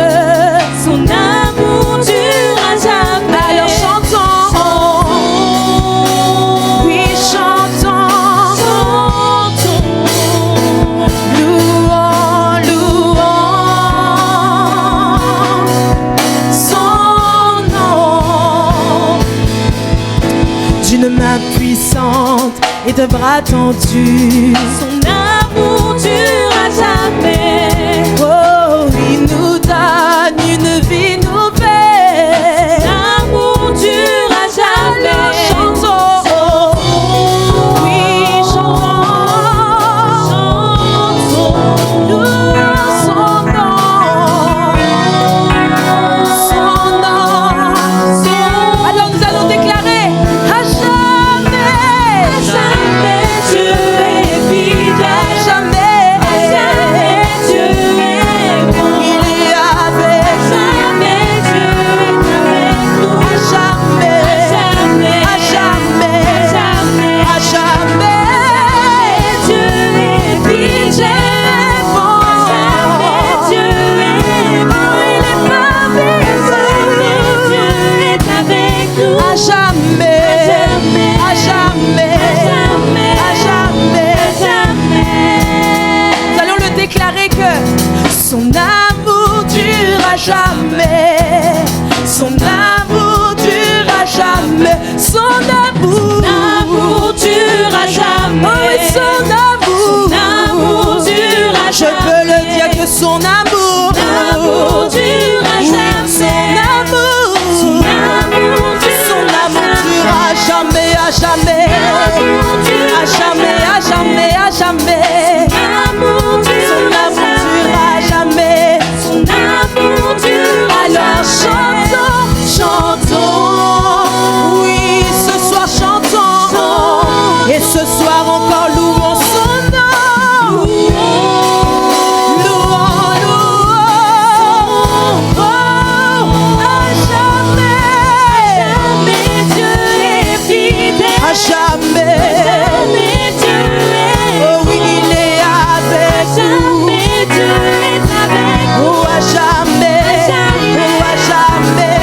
Son amour dure à jamais. Alors chantons, oui chantons, louons, louons son nom. D'une main puissante et de bras tendus, Son amour dure à jamais. oh, il nous donne une vie nouvelle. L'amour dure à jamais. Chantons, oui, chantons, louons son nom, son nom. Alors nous allons déclarer à jamais, Jamais Dieu est fidèle. à jamais, Jamais Dieu est bon. il est avec Jamais Dieu est avec nous. à jamais, Jamais. à jamais, Jamais. à jamais. Dieu est fidèle. Jamais Dieu est bon. Il est Jamais Dieu est avec nous. à jamais, à jamais, à jamais. Nous allons le déclarer que son amour dure à jamais, son amour dure à jamais, son amour, L'amour dure à jamais. oh oui, son amour, L'amour dure à je peux jamais. le dire que son amour, L'amour dure à oui, jamais. son amour, son amour dure à jamais, à jamais, à jamais, à jamais, à jamais. L'amour Son dure à amour jamais. dure à jamais. Son amour dure à Alors jamais. chantons, chantons. Oui, ce soir chantons. Et ce soir encore louons son nom. Louons, louons. Oh, à jamais. Jamais Dieu est fidèle. À jamais. Jamais Dieu est Oh oui, il est avec nous. Jamais Dieu est avec nous. Oh, à jamais. Oh, à jamais.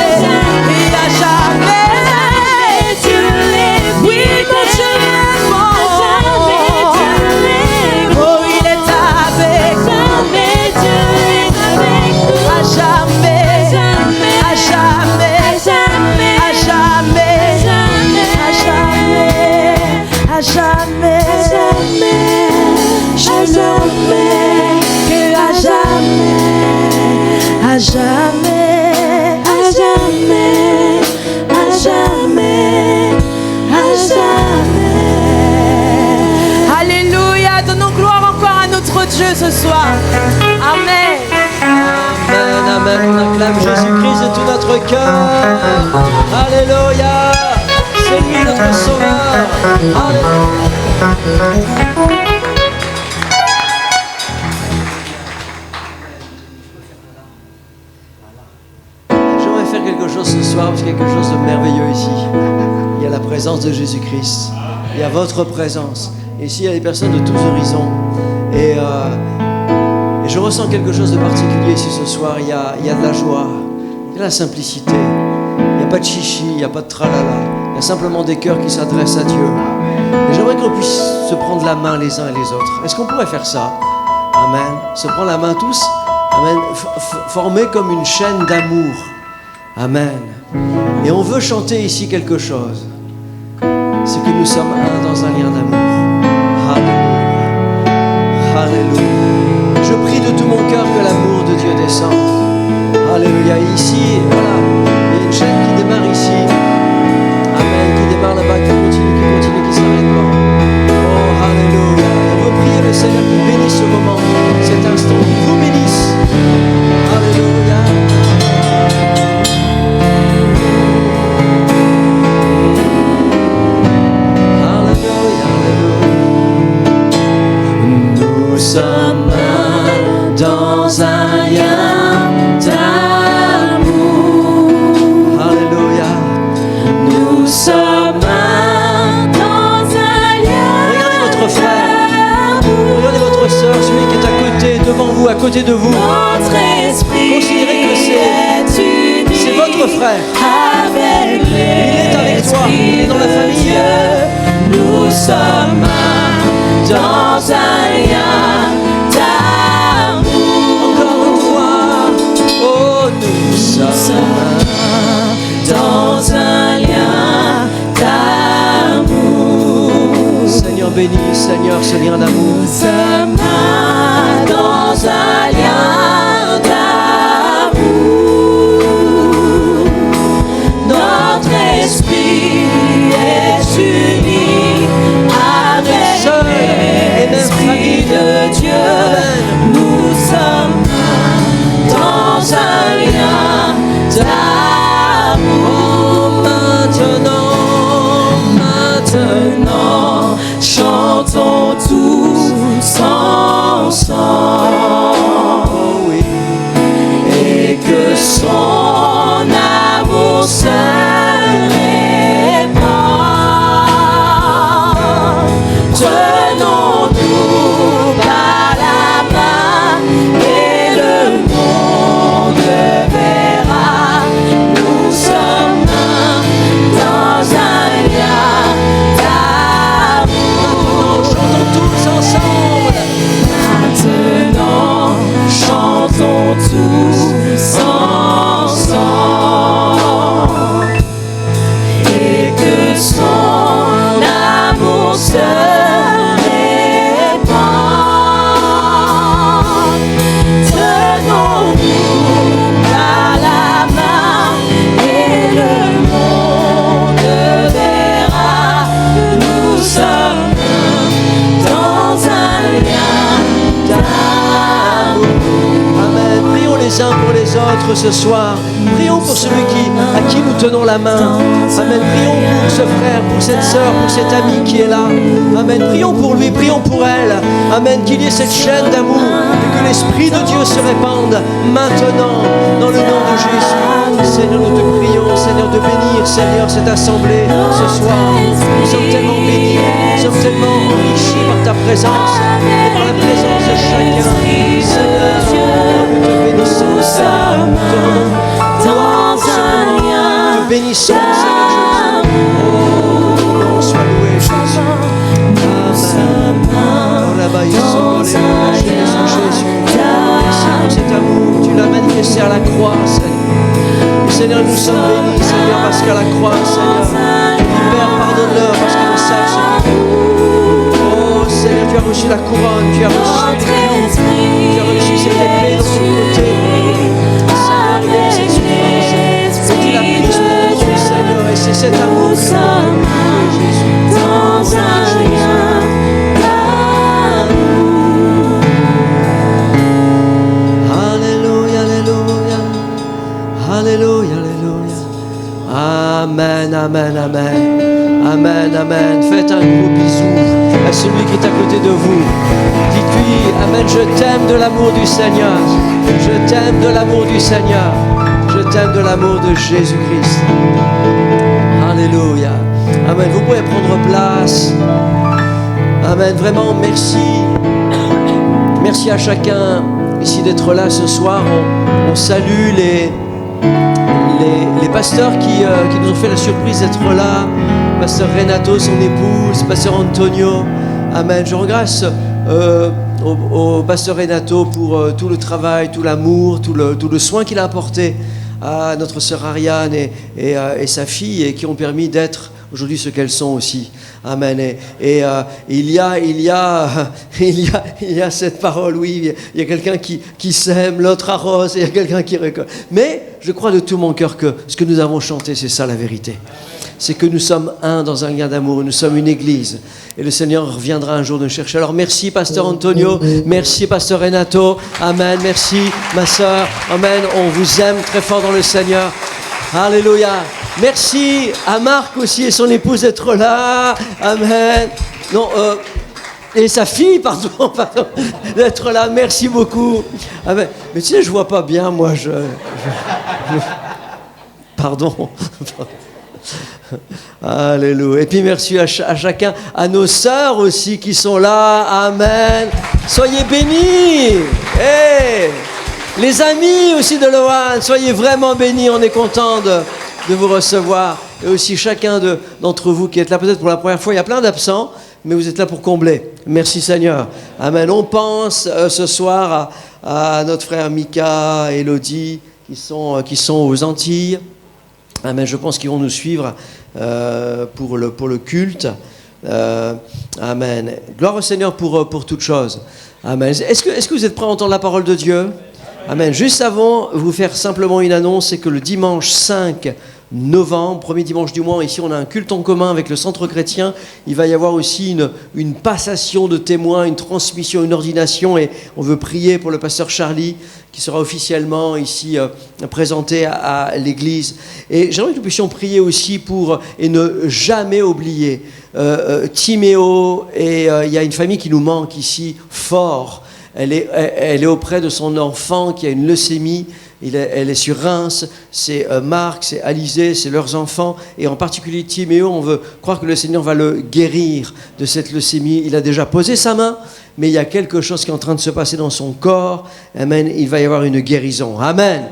Et à jamais. Dieu est Oui, mon Dieu est bon. Oh, il est avec nous. Jamais Dieu est avec nous. À jamais. À jamais. Jamais. À jamais. À jamais. À jamais. Je le fais que à jamais. À jamais. À jamais. À jamais. À jamais. Alléluia. Donnons gloire encore à notre Dieu ce soir. Amen. Amen, amen. On acclame Jésus-Christ de tout notre cœur. Alléluia. C'est lui notre sauveur. Alléluia. faire quelque chose ce soir, parce qu'il y a quelque chose de merveilleux ici. Il y a la présence de Jésus-Christ. Il y a votre présence. Et ici, il y a des personnes de tous horizons. Et je ressens quelque chose de particulier ici ce soir. Il y a de la joie, il y a de la simplicité. Il n'y a pas de chichi, il n'y a pas de tralala. Il y a simplement des cœurs qui s'adressent à Dieu. Et j'aimerais qu'on puisse se prendre la main les uns et les autres. Est-ce qu'on pourrait faire ça? Amen. Se prendre la main tous. Amen. Former comme une chaîne d'amour. Amen. Et on veut chanter ici quelque chose. C'est que nous sommes un dans un lien d'amour. Alléluia. Alléluia. Je prie de tout mon cœur que l'amour de Dieu descende. Alléluia. Ici, voilà, il y a une chaîne qui démarre ici. Amen. Qui démarre là-bas, qui continue, qui s'arrête pas. Oh, alléluia. On veut prier le Seigneur qui bénisse ce moment, cet instant, qui vous bénisse. Alléluia. Nous sommes dans un lien d'amour. Alléluia. Nous sommes dans un lien. Regardez votre frère. Regardez votre soeur, celui qui est à côté, devant vous, à côté de vous. Considérez que c'est votre frère. Il est avec toi. Il est dans la famille. Nous sommes dans un lien d'amour. Encore une fois. Oh, nous sommes dans un lien d'amour. Seigneur, bénis, Seigneur, ce lien d'amour. Nous sommes dans un lien d'amour. Notre esprit est uni avec l'esprit de Dieu. Nous sommes dans un lien d'amour. Maintenant, chantons tous ensemble. Et que son amour se répand. Tenons-nous par la main et le monde verra. Nous sommes dans un lien d'amour. Chantons tous ensemble. Maintenant, chantons tous ensemble. Et que son amour se répand. Tenons-nous par la main et le monde verra. Nous sommes dans un lien d'amour. Amen. Prions les uns pour les autres ce soir. Prions pour celui à qui nous tenons la main. Amen. Prions pour ce frère, pour cette sœur, pour cet ami qui est là. Amen. Prions pour lui, prions pour elle. Amen. Qu'il y ait cette chaîne d'amour et que l'Esprit de Dieu se répande maintenant dans le nom de Jésus. Seigneur, nous te prions, Seigneur, de bénir, Seigneur, cette assemblée ce soir. Nous sommes tellement bénis, nous sommes tellement enrichis par ta présence et par la présence de chacun. Seigneur, nous te bénissons, Seigneur. Dans un lien, nous bénissons, Seigneur Jésus. Oh, non, sois loué, Jésus. Amen. Oh, là-bas, ils sont dans Jésus, Jésus. Merci pour cet amour. Tu l'as manifesté à la croix, Seigneur. Et Seigneur, nous sommes bénis, Seigneur, parce qu'à la croix, Seigneur, Père, pardonne-leur parce qu'ils ne savent ce qu'ils font. Oh, Seigneur, tu as reçu la couronne, tu as reçu cette épée dans ton côté. Seigneur, cette souffrance, c'était la prise pour nous, Seigneur, et c'est cet amour que nous avons, Jésus. Dans un lien d'amour. Alléluia, alléluia. Alléluia, alléluia. Amen, amen, amen. Amen, amen. Faites un gros bisou à celui qui est à côté de vous. Dites-lui, amen, je t'aime de l'amour du Seigneur. Je t'aime de l'amour du Seigneur. Je t'aime de l'amour de Jésus-Christ. Alléluia. Amen. Vous pouvez prendre place. Amen. Vraiment, merci. Merci à chacun ici d'être là ce soir. On salue les pasteurs qui nous ont fait la surprise d'être là. Pasteur Renato, son épouse, Pasteur Antonio. Amen. Je regrette au Pasteur Renato pour tout le travail, tout l'amour, tout le soin qu'il a apporté à notre sœur Ariane et sa fille, et qui ont permis d'être aujourd'hui ce qu'elles sont aussi. Amen. Et il y a cette parole, oui, il y a quelqu'un qui sème, l'autre arrose, et il y a quelqu'un qui récolte. Mais je crois de tout mon cœur que ce que nous avons chanté, c'est ça la vérité. C'est que nous sommes un dans un lien d'amour, nous sommes une église. Et le Seigneur reviendra un jour nous chercher. Alors merci Pasteur Antonio, merci Pasteur Renato, amen, merci ma sœur, amen, on vous aime très fort dans le Seigneur. Alléluia. Merci à Marc aussi et son épouse d'être là, amen. Non, et sa fille, pardon, d'être là, merci beaucoup. Amen. Mais tu sais, je vois pas bien, moi, pardon. Alléluia. Et puis merci à chacun, à nos sœurs aussi qui sont là. Amen. Soyez bénis. Hey. Les amis aussi de Loan, soyez vraiment bénis. On est content de vous recevoir. Et aussi chacun d'entre vous qui êtes là peut-être pour la première fois. Il y a plein d'absents, mais vous êtes là pour combler. Merci Seigneur. Amen. On pense ce soir à notre frère Mika et Elodie qui sont aux Antilles. Amen. Je pense qu'ils vont nous suivre pour le culte. Amen. Gloire au Seigneur pour toutes choses. Amen. Est-ce que vous êtes prêts à entendre la parole de Dieu? Amen. Juste avant, vous faire simplement une annonce, c'est que le dimanche 5 novembre, premier dimanche du mois, ici on a un culte en commun avec le Centre chrétien. Il va y avoir aussi une passation de témoins, une transmission, une ordination, et on veut prier pour le pasteur Charlie qui sera officiellement ici présenté à l'église. Et j'aimerais que nous puissions prier aussi pour, et ne jamais oublier, Timéo, et il y a une famille qui nous manque ici fort. Elle est auprès de son enfant qui a une leucémie. Elle est sur Reims. C'est Marc, c'est Alizé, c'est leurs enfants. Et en particulier Timéo, on veut croire que le Seigneur va le guérir de cette leucémie. Il a déjà posé sa main, mais il y a quelque chose qui est en train de se passer dans son corps. Amen. Il va y avoir une guérison. Amen.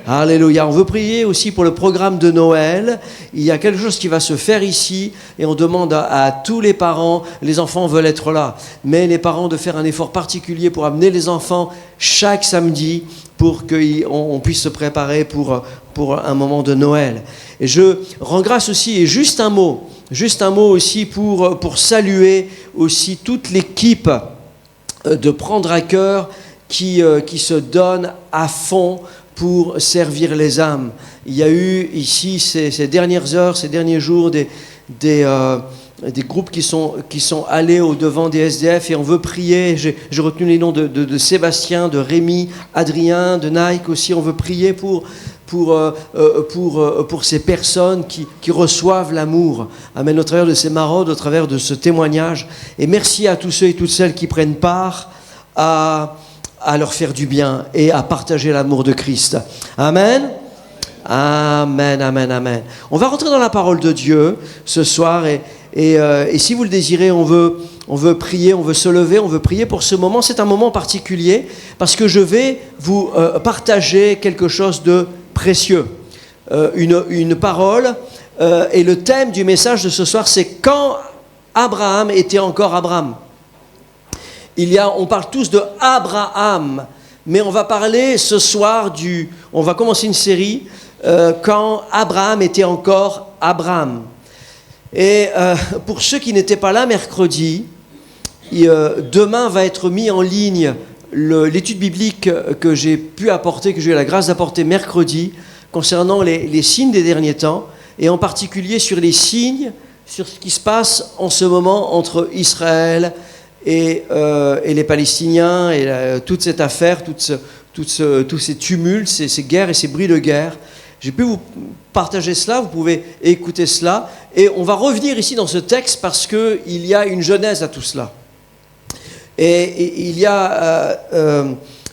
Alléluia. On veut prier aussi pour le programme de Noël. Il y a quelque chose qui va se faire ici et on demande à tous les parents, les enfants veulent être là, mais les parents de faire un effort particulier pour amener les enfants chaque samedi pour qu'on puisse se préparer pour un moment de Noël. Et je rends grâce aussi, et juste un mot aussi pour saluer aussi toute l'équipe de Prendre à cœur qui se donne à fond pour servir les âmes. Il y a eu ici ces dernières heures, ces derniers jours, des groupes qui sont allés au-devant des SDF, et on veut prier. J'ai retenu les noms de Sébastien, de Rémi, Adrien, de Nike aussi. On veut prier pour ces personnes qui reçoivent l'amour. Amen. Au travers de ces maraudes, au travers de ce témoignage. Et merci à tous ceux et toutes celles qui prennent part à leur faire du bien et à partager l'amour de Christ. Amen. Amen, amen, amen. On va rentrer dans la parole de Dieu ce soir et si vous le désirez, on veut prier, on veut se lever, on veut prier pour ce moment. C'est un moment particulier parce que je vais vous partager quelque chose de précieux. Une parole et le thème du message de ce soir, c'est quand Abraham était encore Abraham. On parle tous de Abraham, mais on va parler ce soir on va commencer une série quand Abraham était encore Abraham. Et pour ceux qui n'étaient pas là mercredi, demain va être mis en ligne l'étude biblique que j'ai pu apporter, que j'ai eu la grâce d'apporter mercredi, concernant les signes des derniers temps, et en particulier sur les signes, sur ce qui se passe en ce moment entre Israël et les Palestiniens, et toute cette affaire, tous ces tumultes, ces guerres et ces bruits de guerre. J'ai pu vous partager cela, vous pouvez écouter cela, et on va revenir ici dans ce texte parce qu'il y a une genèse à tout cela. Et il y a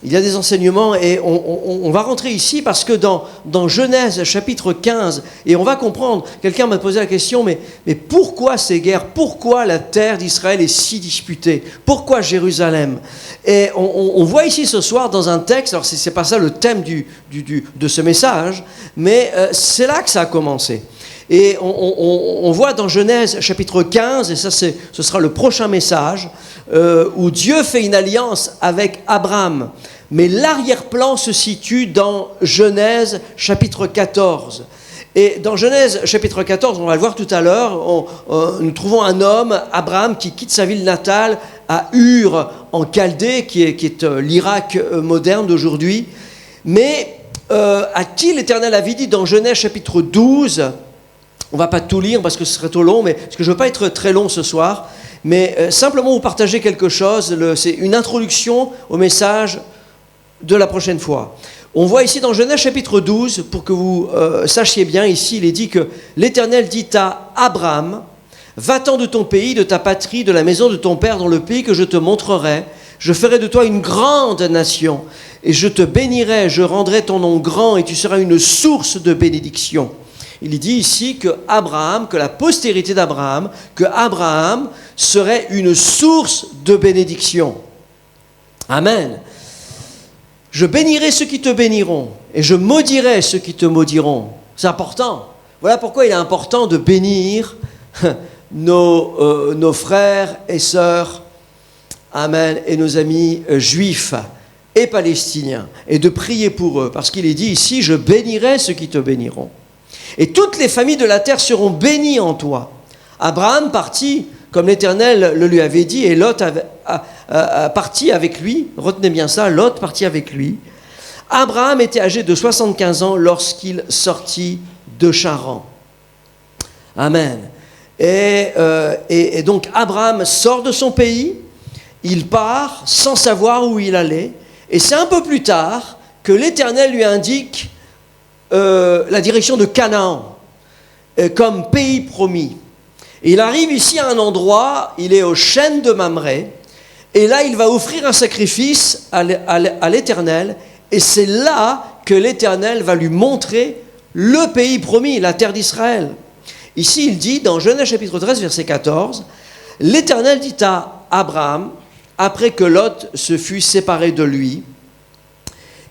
il y a des enseignements et on va rentrer ici parce que dans Genèse chapitre 15, et on va comprendre, quelqu'un m'a posé la question, mais pourquoi ces guerres? Pourquoi la terre d'Israël est si disputée? Pourquoi Jérusalem? Et on voit ici ce soir dans un texte, alors c'est pas ça le thème de ce message, mais c'est là que ça a commencé. Et on voit dans Genèse chapitre 15, et ça ce sera le prochain message, où Dieu fait une alliance avec Abraham. Mais l'arrière-plan se situe dans Genèse chapitre 14. Et dans Genèse chapitre 14, on va le voir tout à l'heure, nous trouvons un homme, Abraham, qui quitte sa ville natale à Ur en Chaldée, qui est l'Irak moderne d'aujourd'hui, mais à qui l'Éternel avait dit dans Genèse chapitre 12, on ne va pas tout lire parce que ce serait trop long, mais parce que je ne veux pas être très long ce soir, mais simplement vous partager quelque chose, c'est une introduction au message de la prochaine fois. On voit ici dans Genèse chapitre 12, pour que vous sachiez bien, ici il est dit que l'Éternel dit à Abraham, « Va-t'en de ton pays, de ta patrie, de la maison de ton père dans le pays que je te montrerai. Je ferai de toi une grande nation, et je te bénirai, je rendrai ton nom grand, et tu seras une source de bénédiction. » Il dit ici que Abraham, que la postérité d'Abraham, que Abraham serait une source de bénédiction. Amen. Je bénirai ceux qui te béniront et je maudirai ceux qui te maudiront. C'est important. Voilà pourquoi il est important de bénir nos frères et sœurs, amen, et nos amis juifs et palestiniens, et de prier pour eux, parce qu'il est dit ici, je bénirai ceux qui te béniront. Et toutes les familles de la terre seront bénies en toi. Abraham partit, comme l'Éternel le lui avait dit, et Lot partit avec lui. Retenez bien ça, Lot partit avec lui. Abraham était âgé de 75 ans lorsqu'il sortit de Charan. Amen. Et donc Abraham sort de son pays, il part sans savoir où il allait, et c'est un peu plus tard que l'Éternel lui indique la direction de Canaan comme pays promis. Et il arrive ici à un endroit, il est au chêne de Mamré, et là il va offrir un sacrifice à l'Éternel, et c'est là que l'Éternel va lui montrer le pays promis, la terre d'Israël. Ici il dit dans Genèse chapitre 13 verset 14, l'Éternel dit à Abraham, après que Lot se fut séparé de lui,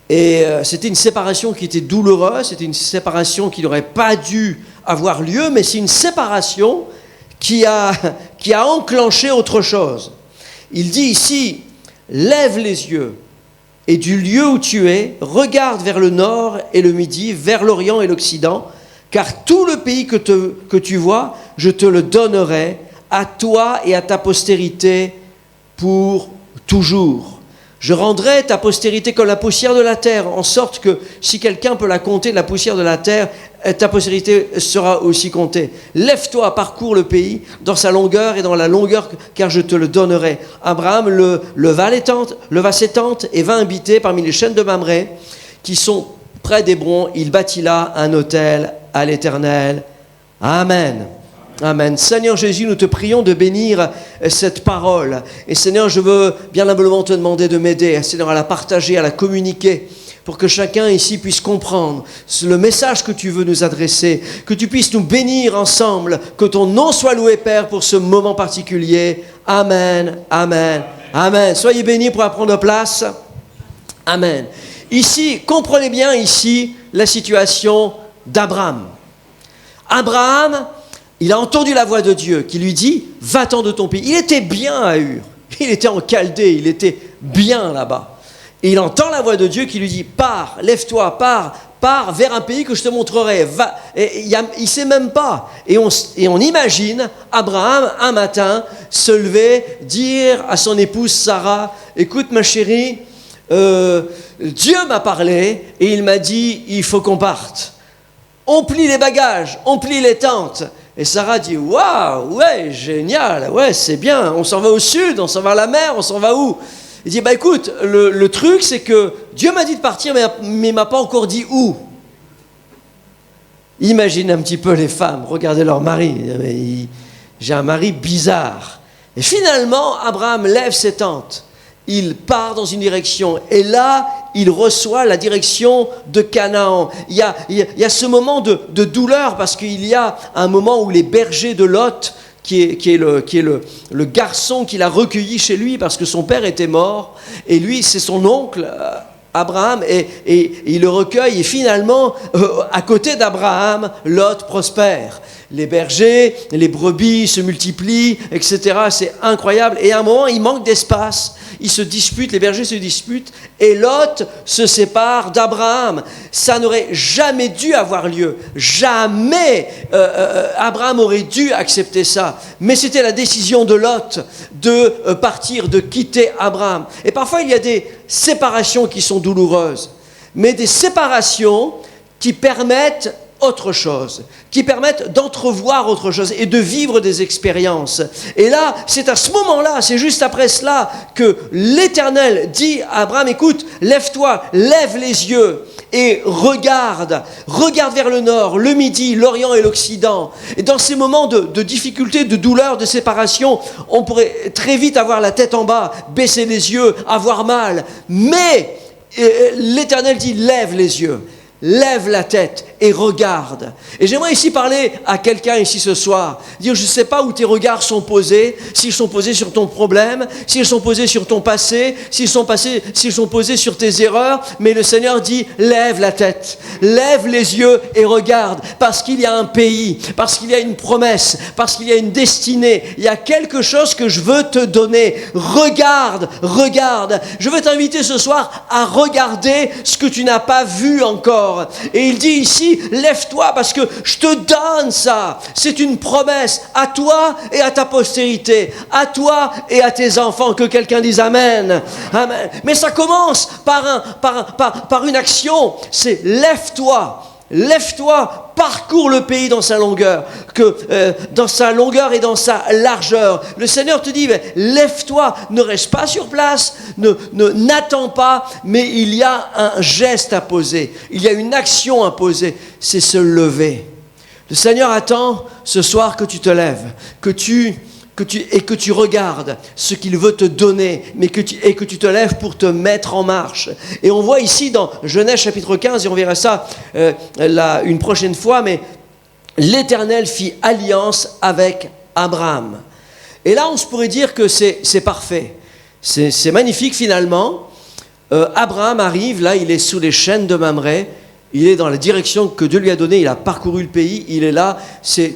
et c'était une séparation qui était douloureuse, c'était une séparation qui n'aurait pas dû avoir lieu, mais c'est une séparation qui a enclenché autre chose. Il dit ici, lève les yeux, et du lieu où tu es, regarde vers le nord et le midi, vers l'orient et l'occident, car tout le pays que tu vois, je te le donnerai à toi et à ta postérité pour toujours. Je rendrai ta postérité comme la poussière de la terre, en sorte que si quelqu'un peut la compter, la poussière de la terre, ta postérité sera aussi comptée. Lève-toi, parcours le pays dans sa longueur et dans la longueur, car je te le donnerai. Abraham leva ses tentes et vint habiter parmi les chênes de Mamré, qui sont près d'Hébron. Il bâtit là un autel à l'Éternel. Amen. Amen. Seigneur Jésus, nous te prions de bénir cette parole. Et Seigneur, je veux bien humblement te demander de m'aider, Seigneur, à la partager, à la communiquer, pour que chacun ici puisse comprendre le message que tu veux nous adresser, que tu puisses nous bénir ensemble, que ton nom soit loué, Père, pour ce moment particulier. Amen, amen, amen. Soyez bénis pour prendre place. Amen. Ici, comprenez bien ici la situation d'Abraham. Abraham, il a entendu la voix de Dieu qui lui dit « Va-t'en de ton pays ». Il était bien à Ur, il était en Chaldée, il était bien là-bas. Et il entend la voix de Dieu qui lui dit « Pars, lève-toi, pars vers un pays que je te montrerai. » Et il ne sait même pas. Et on imagine Abraham, un matin, se lever, dire à son épouse Sarah « Écoute ma chérie, Dieu m'a parlé et il m'a dit « Il faut qu'on parte. On plie les bagages, on plie les tentes. » Et Sarah dit, waouh, ouais, génial, ouais, c'est bien, on s'en va au sud, on s'en va à la mer, on s'en va où? Il dit, bah écoute, le truc c'est que Dieu m'a dit de partir, mais il m'a pas encore dit où. Imagine un petit peu les femmes, regardez leur mari, j'ai un mari bizarre. Et finalement, Abraham lève ses tentes, il part dans une direction. Et là, il reçoit la direction de Canaan. Il y a ce moment de douleur parce qu'il y a un moment où les bergers de Lot, qui est le garçon qu'il a recueilli chez lui parce que son père était mort, et lui, c'est son oncle, Abraham, et il le recueille, et finalement, à côté d'Abraham, Lot prospère. Les bergers, les brebis se multiplient, etc. C'est incroyable. Et à un moment, il manque d'espace. Ils se disputent, les bergers se disputent, et Lot se sépare d'Abraham. Ça n'aurait jamais dû avoir lieu. Jamais Abraham aurait dû accepter ça. Mais c'était la décision de Lot de partir, de quitter Abraham. Et parfois, il y a des séparations qui sont douloureuses, mais des séparations qui permettent autre chose, qui permettent d'entrevoir autre chose et de vivre des expériences. Et là, c'est à ce moment-là, c'est juste après cela que l'Éternel dit à Abraham, écoute, lève-toi, lève les yeux et regarde vers le nord, le midi, l'orient et l'occident. Et dans ces moments de difficulté, de douleur, de séparation, on pourrait très vite avoir la tête en bas, baisser les yeux, avoir mal. Mais l'Éternel dit, lève les yeux. Lève la tête et regarde. Et j'aimerais ici parler à quelqu'un ici ce soir. Dire, je ne sais pas où tes regards sont posés, s'ils sont posés sur ton problème, s'ils sont posés sur ton passé, s'ils sont posés sur tes erreurs, mais le Seigneur dit, lève la tête, lève les yeux et regarde, parce qu'il y a un pays, parce qu'il y a une promesse, parce qu'il y a une destinée, il y a quelque chose que je veux te donner. Regarde. Je veux t'inviter ce soir à regarder ce que tu n'as pas vu encore. Et il dit ici, lève-toi parce que je te donne ça. C'est une promesse à toi et à ta postérité, à toi et à tes enfants. Que quelqu'un dise Amen. Amen. Mais ça commence par une action. C'est lève-toi. Lève-toi, parcours le pays dans sa longueur, dans sa longueur et dans sa largeur. Le Seigneur te dit, lève-toi, ne reste pas sur place, n'attends pas, mais il y a un geste à poser, il y a une action à poser, c'est se lever. Le Seigneur attend ce soir que tu te lèves, que tu regardes ce qu'il veut te donner, mais que tu te lèves pour te mettre en marche. Et on voit ici dans Genèse chapitre 15, et on verra ça une prochaine fois, mais l'Éternel fit alliance avec Abraham. Et là, on se pourrait dire que c'est parfait. C'est magnifique finalement. Abraham arrive, là, il est sous les chênes de Mamré. Il est dans la direction que Dieu lui a donnée. Il a parcouru le pays. Il est là.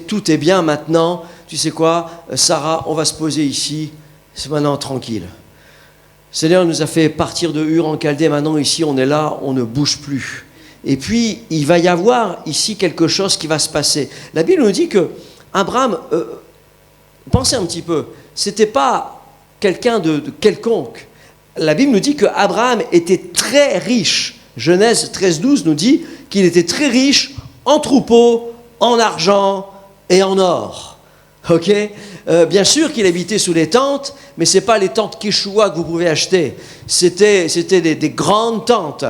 Tout est bien maintenant. Tu sais quoi, Sarah, on va se poser ici, c'est maintenant tranquille. Le Seigneur nous a fait partir de Ur en Chaldée, maintenant ici on est là, on ne bouge plus. Et puis il va y avoir ici quelque chose qui va se passer. La Bible nous dit que Abraham, pensez un petit peu, c'était pas quelqu'un de quelconque. La Bible nous dit que Abraham était très riche. Genèse 13-12 nous dit qu'il était très riche en troupeaux, en argent et en or. Ok, bien sûr qu'il habitait sous les tentes, mais ce n'est pas les tentes Quechua que vous pouvez acheter. C'était des grandes tentes.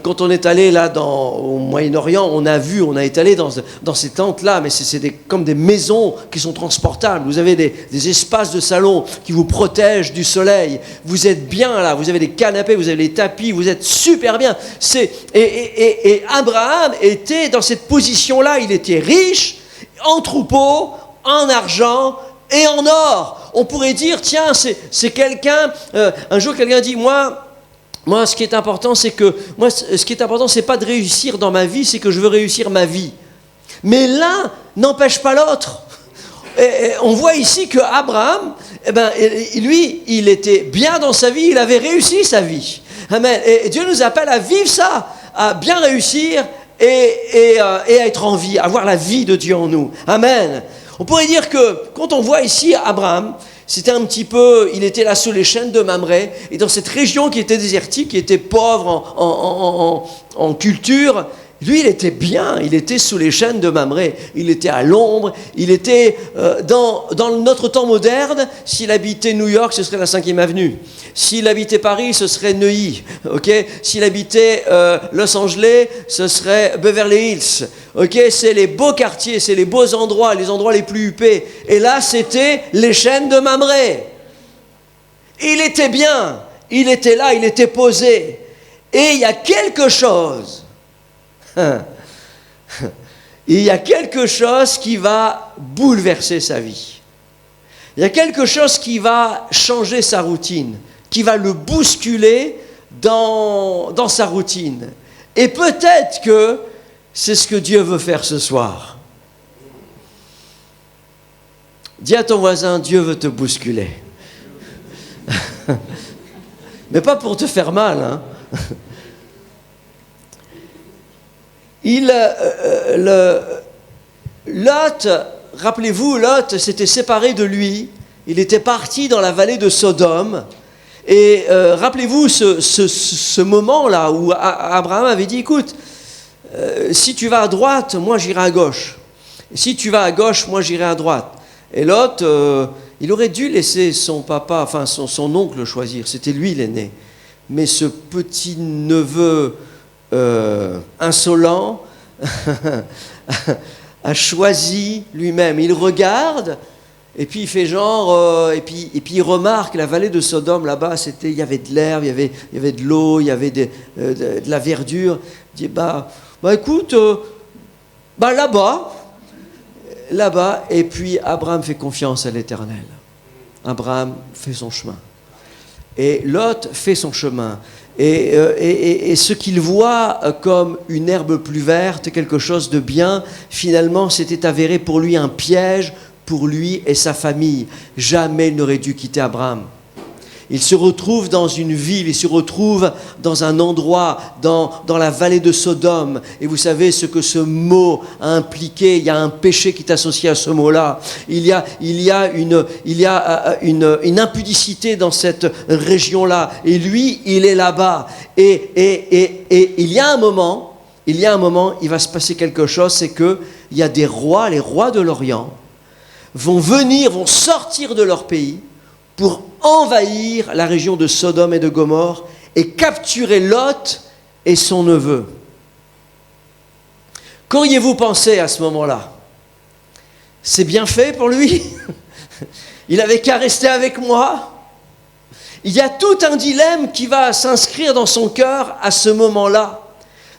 Quand on est allé là au Moyen-Orient, on a été allé dans ces tentes-là, mais c'est comme des maisons qui sont transportables. Vous avez des espaces de salon qui vous protègent du soleil. Vous êtes bien là, vous avez des canapés, vous avez les tapis, vous êtes super bien. Et Abraham était dans cette position-là, il était riche, en troupeau, en argent et en or. On pourrait dire, tiens, c'est quelqu'un, un jour quelqu'un dit, moi, ce qui est important, c'est pas de réussir dans ma vie, c'est que je veux réussir ma vie. Mais l'un n'empêche pas l'autre. Et on voit ici que Abraham, lui, il était bien dans sa vie, il avait réussi sa vie. Amen. Et Dieu nous appelle à vivre ça, à bien réussir et à être en vie, avoir la vie de Dieu en nous. Amen. On pourrait dire que quand on voit ici Abraham, c'était un petit peu, il était là sous les chênes de Mamré, et dans cette région qui était désertique, qui était pauvre en culture, lui il était bien, il était sous les chênes de Mamré, il était à l'ombre, il était dans notre temps moderne, s'il habitait New York, ce serait la 5e avenue. S'il habitait Paris, ce serait Neuilly. Okay? S'il habitait Los Angeles, ce serait Beverly Hills. Okay? C'est les beaux quartiers, c'est les beaux endroits, les endroits les plus huppés. Et là, c'était les chênes de Mamré. Il était bien, il était là, il était posé. Et il y a quelque chose, il y a quelque chose qui va bouleverser sa vie. Il y a quelque chose qui va changer sa routine, qui va le bousculer dans sa routine. Et peut-être que c'est ce que Dieu veut faire ce soir. Dis à ton voisin, Dieu veut te bousculer. Mais pas pour te faire mal, hein. Lot, rappelez-vous, Lot s'était séparé de lui. Il était parti dans la vallée de Sodome. Et rappelez-vous ce moment-là où Abraham avait dit, écoute, si tu vas à droite, moi j'irai à gauche. Et si tu vas à gauche, moi j'irai à droite. Et Lot, il aurait dû laisser son papa, enfin son oncle choisir. C'était lui l'aîné. Mais ce petit neveu insolent a choisi lui-même. Il regarde et puis il fait genre et puis il remarque la vallée de Sodome là-bas, il y avait de l'herbe, il y avait de l'eau, il y avait de la verdure. Il dit bah écoute, là-bas, et puis Abraham fait confiance à l'Éternel. Abraham fait son chemin. Et Lot fait son chemin. Et ce qu'il voit comme une herbe plus verte, quelque chose de bien, finalement s'était avéré pour lui un piège, pour lui et sa famille. Jamais il n'aurait dû quitter Abraham. Il se retrouve dans une ville, il se retrouve dans un endroit, dans la vallée de Sodome. Et vous savez ce que ce mot a impliqué. Il y a un péché qui est associé à ce mot-là. Il y a une impudicité dans cette région-là. Et lui, il est là-bas. Et il y a un moment, il va se passer quelque chose, c'est que il y a des rois, les rois de l'Orient, vont sortir de leur pays pour envahir la région de Sodome et de Gomorrhe et capturer Lot et son neveu. Qu'auriez-vous pensé à ce moment-là? C'est bien fait pour lui. Il avait qu'à rester avec moi. Il y a tout un dilemme qui va s'inscrire dans son cœur à ce moment-là.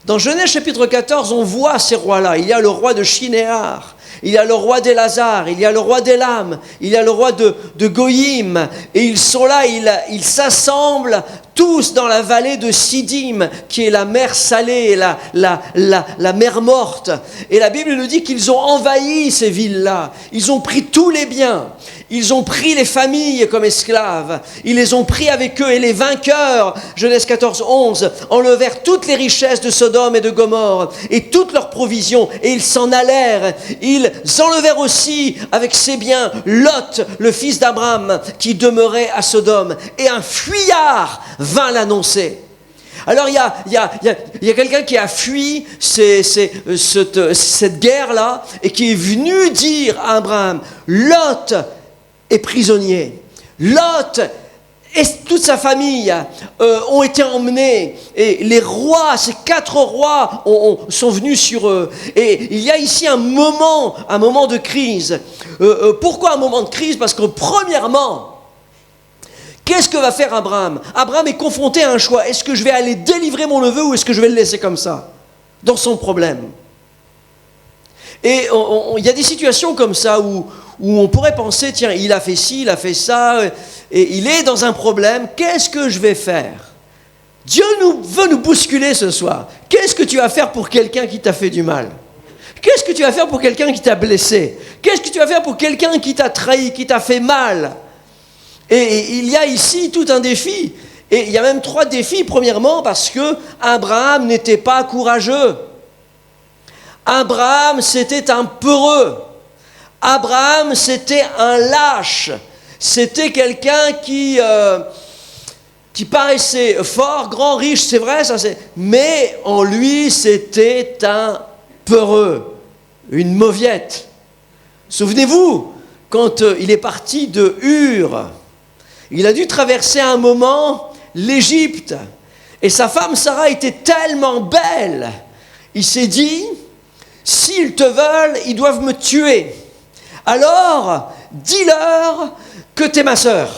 Dans Genèse chapitre 14, on voit ces rois-là. Il y a le roi de Shinéar. Il y a le roi d'Élazar, il y a le roi d'Élam, il y a le roi de Goïm, et ils sont là, ils s'assemblent tous dans la vallée de Siddim, qui est la mer salée, la mer morte. Et la Bible nous dit qu'ils ont envahi ces villes-là, ils ont pris tous les biens, ils ont pris les familles comme esclaves, ils les ont pris avec eux, et les vainqueurs, Genèse 14, 11, enlevèrent toutes les richesses de Sodome et de Gomorrhe, et toutes leurs provisions, et ils s'en allèrent. Ils enlevèrent aussi avec ses biens Lot, le fils d'Abraham, qui demeurait à Sodome, et un fuyard vint l'annoncer. Alors il y a quelqu'un qui a fui cette guerre-là et qui est venu dire à Abraham, Lot est prisonnier. Lot et toute sa famille ont été emmenés, et les rois, ces 4 rois sont venus sur eux. Et il y a ici un moment de crise. Pourquoi un moment de crise? Parce que premièrement, qu'est-ce que va faire Abraham? Abraham est confronté à un choix. Est-ce que je vais aller délivrer mon neveu ou est-ce que je vais le laisser comme ça, dans son problème? Et il y a des situations comme ça où on pourrait penser, tiens, il a fait ci, il a fait ça, et il est dans un problème, qu'est-ce que je vais faire? Dieu veut nous bousculer ce soir. Qu'est-ce que tu vas faire pour quelqu'un qui t'a fait du mal? Qu'est-ce que tu vas faire pour quelqu'un qui t'a blessé? Qu'est-ce que tu vas faire pour quelqu'un qui t'a trahi, qui t'a fait mal? Et il y a ici tout un défi. Et il y a même 3 défis. Premièrement, parce que Abraham n'était pas courageux. Abraham, c'était un peureux. Abraham, c'était un lâche. C'était quelqu'un qui paraissait fort, grand, riche, c'est vrai, mais en lui, c'était un peureux, une mauviette. Souvenez-vous, quand il est parti de Ur, il a dû traverser un moment l'Égypte. Et sa femme Sarah était tellement belle. Il s'est dit, s'ils te veulent, ils doivent me tuer. Alors, dis-leur que t'es ma sœur.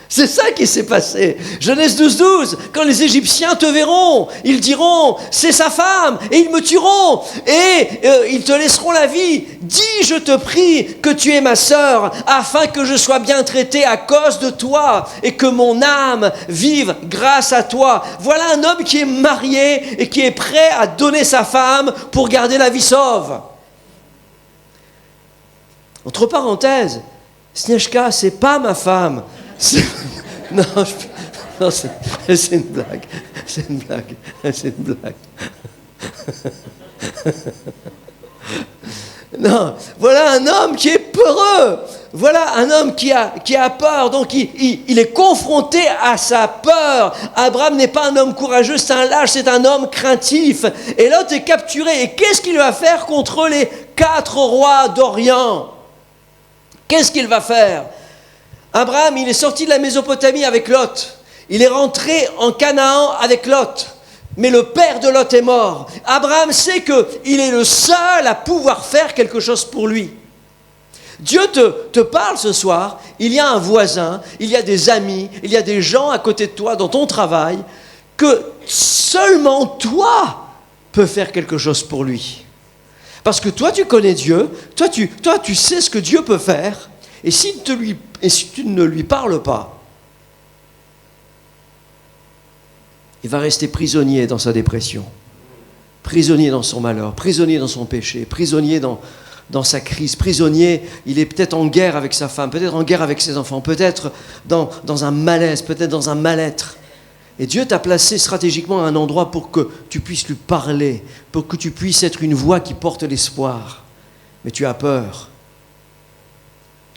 C'est ça qui s'est passé. Genèse 12, quand les Égyptiens te verront, ils diront, c'est sa femme, et ils me tueront, et ils te laisseront la vie. Dis, je te prie, que tu es ma sœur, afin que je sois bien traité à cause de toi, et que mon âme vive grâce à toi. Voilà un homme qui est marié, et qui est prêt à donner sa femme pour garder la vie sauve. Entre parenthèses, Sniechka, c'est pas ma femme. Non, c'est une blague. C'est une blague. C'est une blague. Non, voilà un homme qui est peureux. Voilà un homme qui a peur. Donc il est confronté à sa peur. Abraham n'est pas un homme courageux, c'est un lâche, c'est un homme craintif. Et Lot est capturé. Et qu'est-ce qu'il va faire contre les 4 rois d'Orient? Qu'est-ce qu'il va faire? Abraham, il est sorti de la Mésopotamie avec Lot. Il est rentré en Canaan avec Lot. Mais le père de Lot est mort. Abraham sait qu'il est le seul à pouvoir faire quelque chose pour lui. Dieu te parle ce soir. Il y a un voisin, il y a des amis, il y a des gens à côté de toi dans ton travail que seulement toi peux faire quelque chose pour lui. Parce que toi, tu connais Dieu. Toi, tu sais ce que Dieu peut faire. Et si tu ne lui parles pas, il va rester prisonnier dans sa dépression, prisonnier dans son malheur, prisonnier dans son péché, prisonnier dans sa crise, prisonnier, il est peut-être en guerre avec sa femme, peut-être en guerre avec ses enfants, peut-être dans un malaise, peut-être dans un mal-être. Et Dieu t'a placé stratégiquement à un endroit pour que tu puisses lui parler, pour que tu puisses être une voix qui porte l'espoir. Mais tu as peur.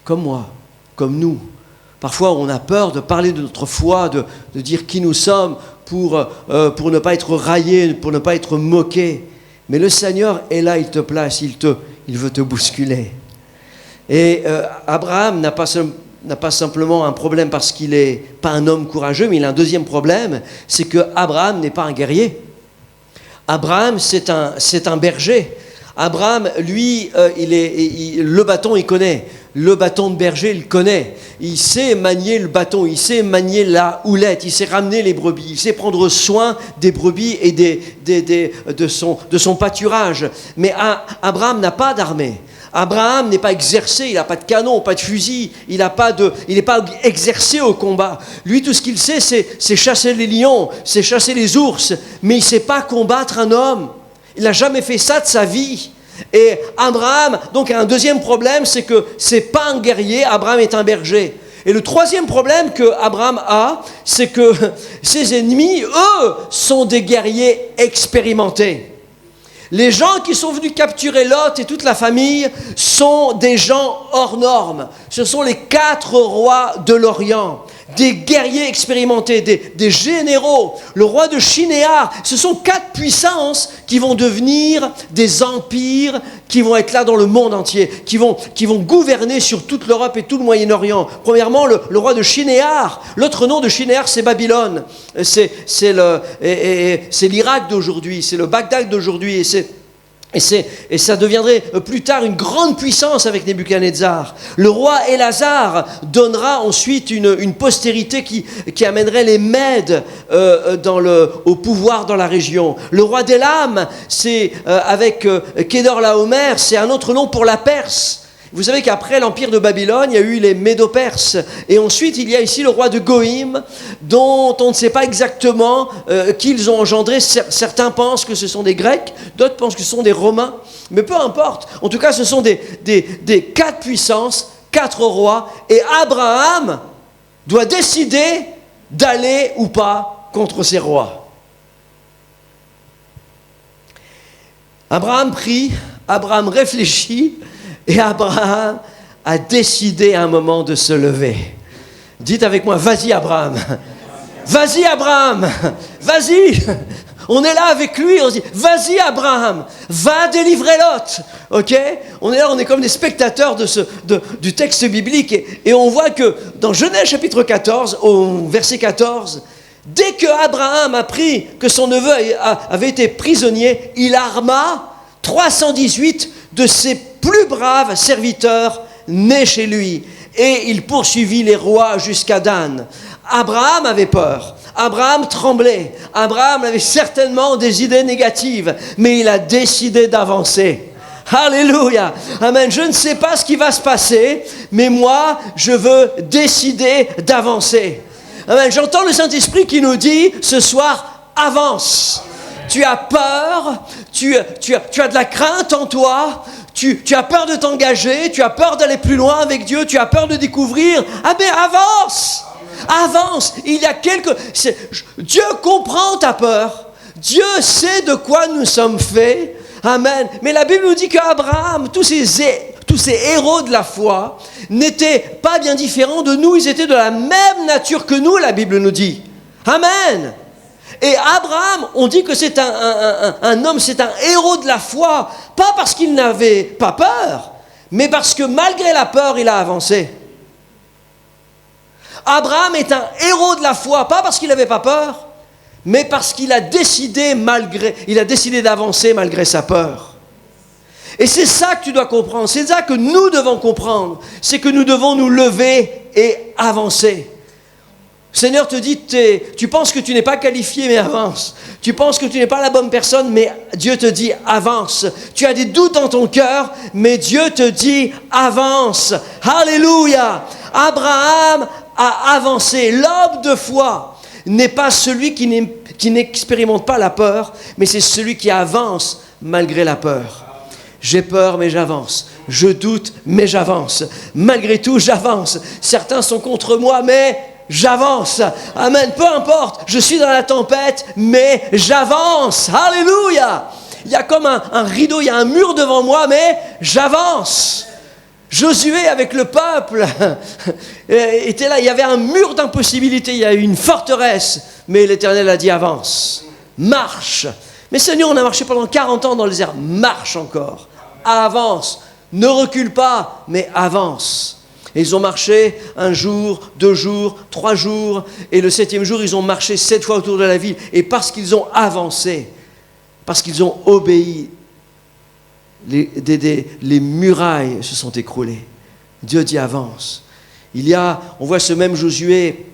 Comme moi, comme nous. Parfois, on a peur de parler de notre foi, de dire qui nous sommes pour ne pas être raillé, pour ne pas être moqué. Mais le Seigneur est là, il te place, il veut te bousculer. Et Abraham n'a pas simplement un problème parce qu'il n'est pas un homme courageux, mais il a un deuxième problème, c'est que Abraham n'est pas un guerrier. Abraham, c'est un berger. Abraham, lui, le bâton, il connaît. Le bâton de berger, il connaît. Il sait manier le bâton, il sait manier la houlette, il sait ramener les brebis, il sait prendre soin des brebis et de son pâturage. Mais Abraham n'a pas d'armée. Abraham n'est pas exercé, il n'a pas de canon, pas de fusil, il n'est pas exercé au combat. Lui, tout ce qu'il sait, c'est chasser les lions, c'est chasser les ours, mais il ne sait pas combattre un homme. Il n'a jamais fait ça de sa vie. Et Abraham, donc, a un deuxième problème, c'est que ce n'est pas un guerrier, Abraham est un berger. Et le troisième problème que Abraham a, c'est que ses ennemis, eux, sont des guerriers expérimentés. Les gens qui sont venus capturer Lot et toute la famille sont des gens hors normes. Ce sont les 4 rois de l'Orient, des guerriers expérimentés, des généraux. Le roi de Shinéar, ce sont 4 puissances qui vont devenir des empires, qui vont être là dans le monde entier, qui vont gouverner sur toute l'Europe et tout le Moyen-Orient. Premièrement, le roi de Shinéar. L'autre nom de Shinéar, c'est Babylone. C'est l'Irak d'aujourd'hui, c'est le Bagdad d'aujourd'hui. Et ça deviendrait plus tard une grande puissance avec Nebuchadnezzar. Le roi Élasar donnera ensuite une postérité qui amènerait les Mèdes au pouvoir dans la région. Le roi d'Élam, c'est avec Kedorlaomer, c'est un autre nom pour la Perse. Vous savez qu'après l'empire de Babylone, il y a eu les Médo-Perses. Et ensuite, il y a ici le roi de Goïm, dont on ne sait pas exactement qui ils ont engendré. Certains pensent que ce sont des Grecs, d'autres pensent que ce sont des Romains. Mais peu importe. En tout cas, ce sont des 4 puissances, 4 rois. Et Abraham doit décider d'aller ou pas contre ces rois. Abraham prie, Abraham réfléchit. Et Abraham a décidé à un moment de se lever. Dites avec moi, vas-y Abraham. Vas-y Abraham. Vas-y. On est là avec lui, on se dit, vas-y Abraham, va délivrer Lot. Ok ? On est là, on est comme des spectateurs du texte biblique. Et on voit que dans Genèse chapitre 14, au verset 14, dès que Abraham a appris que son neveu avait été prisonnier, il arma 318 de ses plus braves serviteurs nés chez lui. et il poursuivit les rois jusqu'à Dan. Abraham avait peur. Abraham tremblait. Abraham avait certainement des idées négatives, mais il a décidé d'avancer. Alléluia. Amen. Je ne sais pas ce qui va se passer, mais moi, je veux décider d'avancer. Amen. J'entends le Saint-Esprit qui nous dit ce soir, avance. Tu as peur, tu as de la crainte en toi, tu as peur de t'engager, tu as peur d'aller plus loin avec Dieu, tu as peur de découvrir. Ah ben avance. Avance. Il y a Dieu comprend ta peur. Dieu sait de quoi nous sommes faits. Amen. Mais la Bible nous dit qu'Abraham, tous ces héros de la foi, n'étaient pas bien différents de nous. Ils étaient de la même nature que nous, la Bible nous dit. Amen. Et Abraham, on dit que c'est un homme, c'est un héros de la foi. Pas parce qu'il n'avait pas peur, mais parce que malgré la peur, il a avancé. Abraham est un héros de la foi, pas parce qu'il n'avait pas peur, mais parce qu'il a décidé d'avancer malgré sa peur. Et c'est ça que tu dois comprendre, c'est ça que nous devons comprendre, c'est que nous devons nous lever et avancer. Le Seigneur te dit, tu penses que tu n'es pas qualifié, mais avance. Tu penses que tu n'es pas la bonne personne, mais Dieu te dit, avance. Tu as des doutes dans ton cœur, mais Dieu te dit, avance. Alléluia. Abraham a avancé. L'homme de foi n'est pas celui qui n'expérimente pas la peur, mais c'est celui qui avance malgré la peur. J'ai peur, mais j'avance. Je doute, mais j'avance. Malgré tout, j'avance. Certains sont contre moi, mais j'avance. Amen. Peu importe, je suis dans la tempête, mais j'avance. Alléluia. Il y a comme un rideau, il y a un mur devant moi, mais j'avance. Josué avec le peuple était là, il y avait un mur d'impossibilité, il y a eu une forteresse, mais l'Éternel a dit avance, marche. Mais Seigneur, on a marché pendant 40 ans dans le désert, marche encore, avance, ne recule pas, mais avance. Et ils ont marché 1 jour, 2 jours, 3 jours, et le 7e jour, ils ont marché 7 fois autour de la ville. Et parce qu'ils ont avancé, parce qu'ils ont obéi, les murailles se sont écroulées. Dieu dit avance. On voit ce même Josué,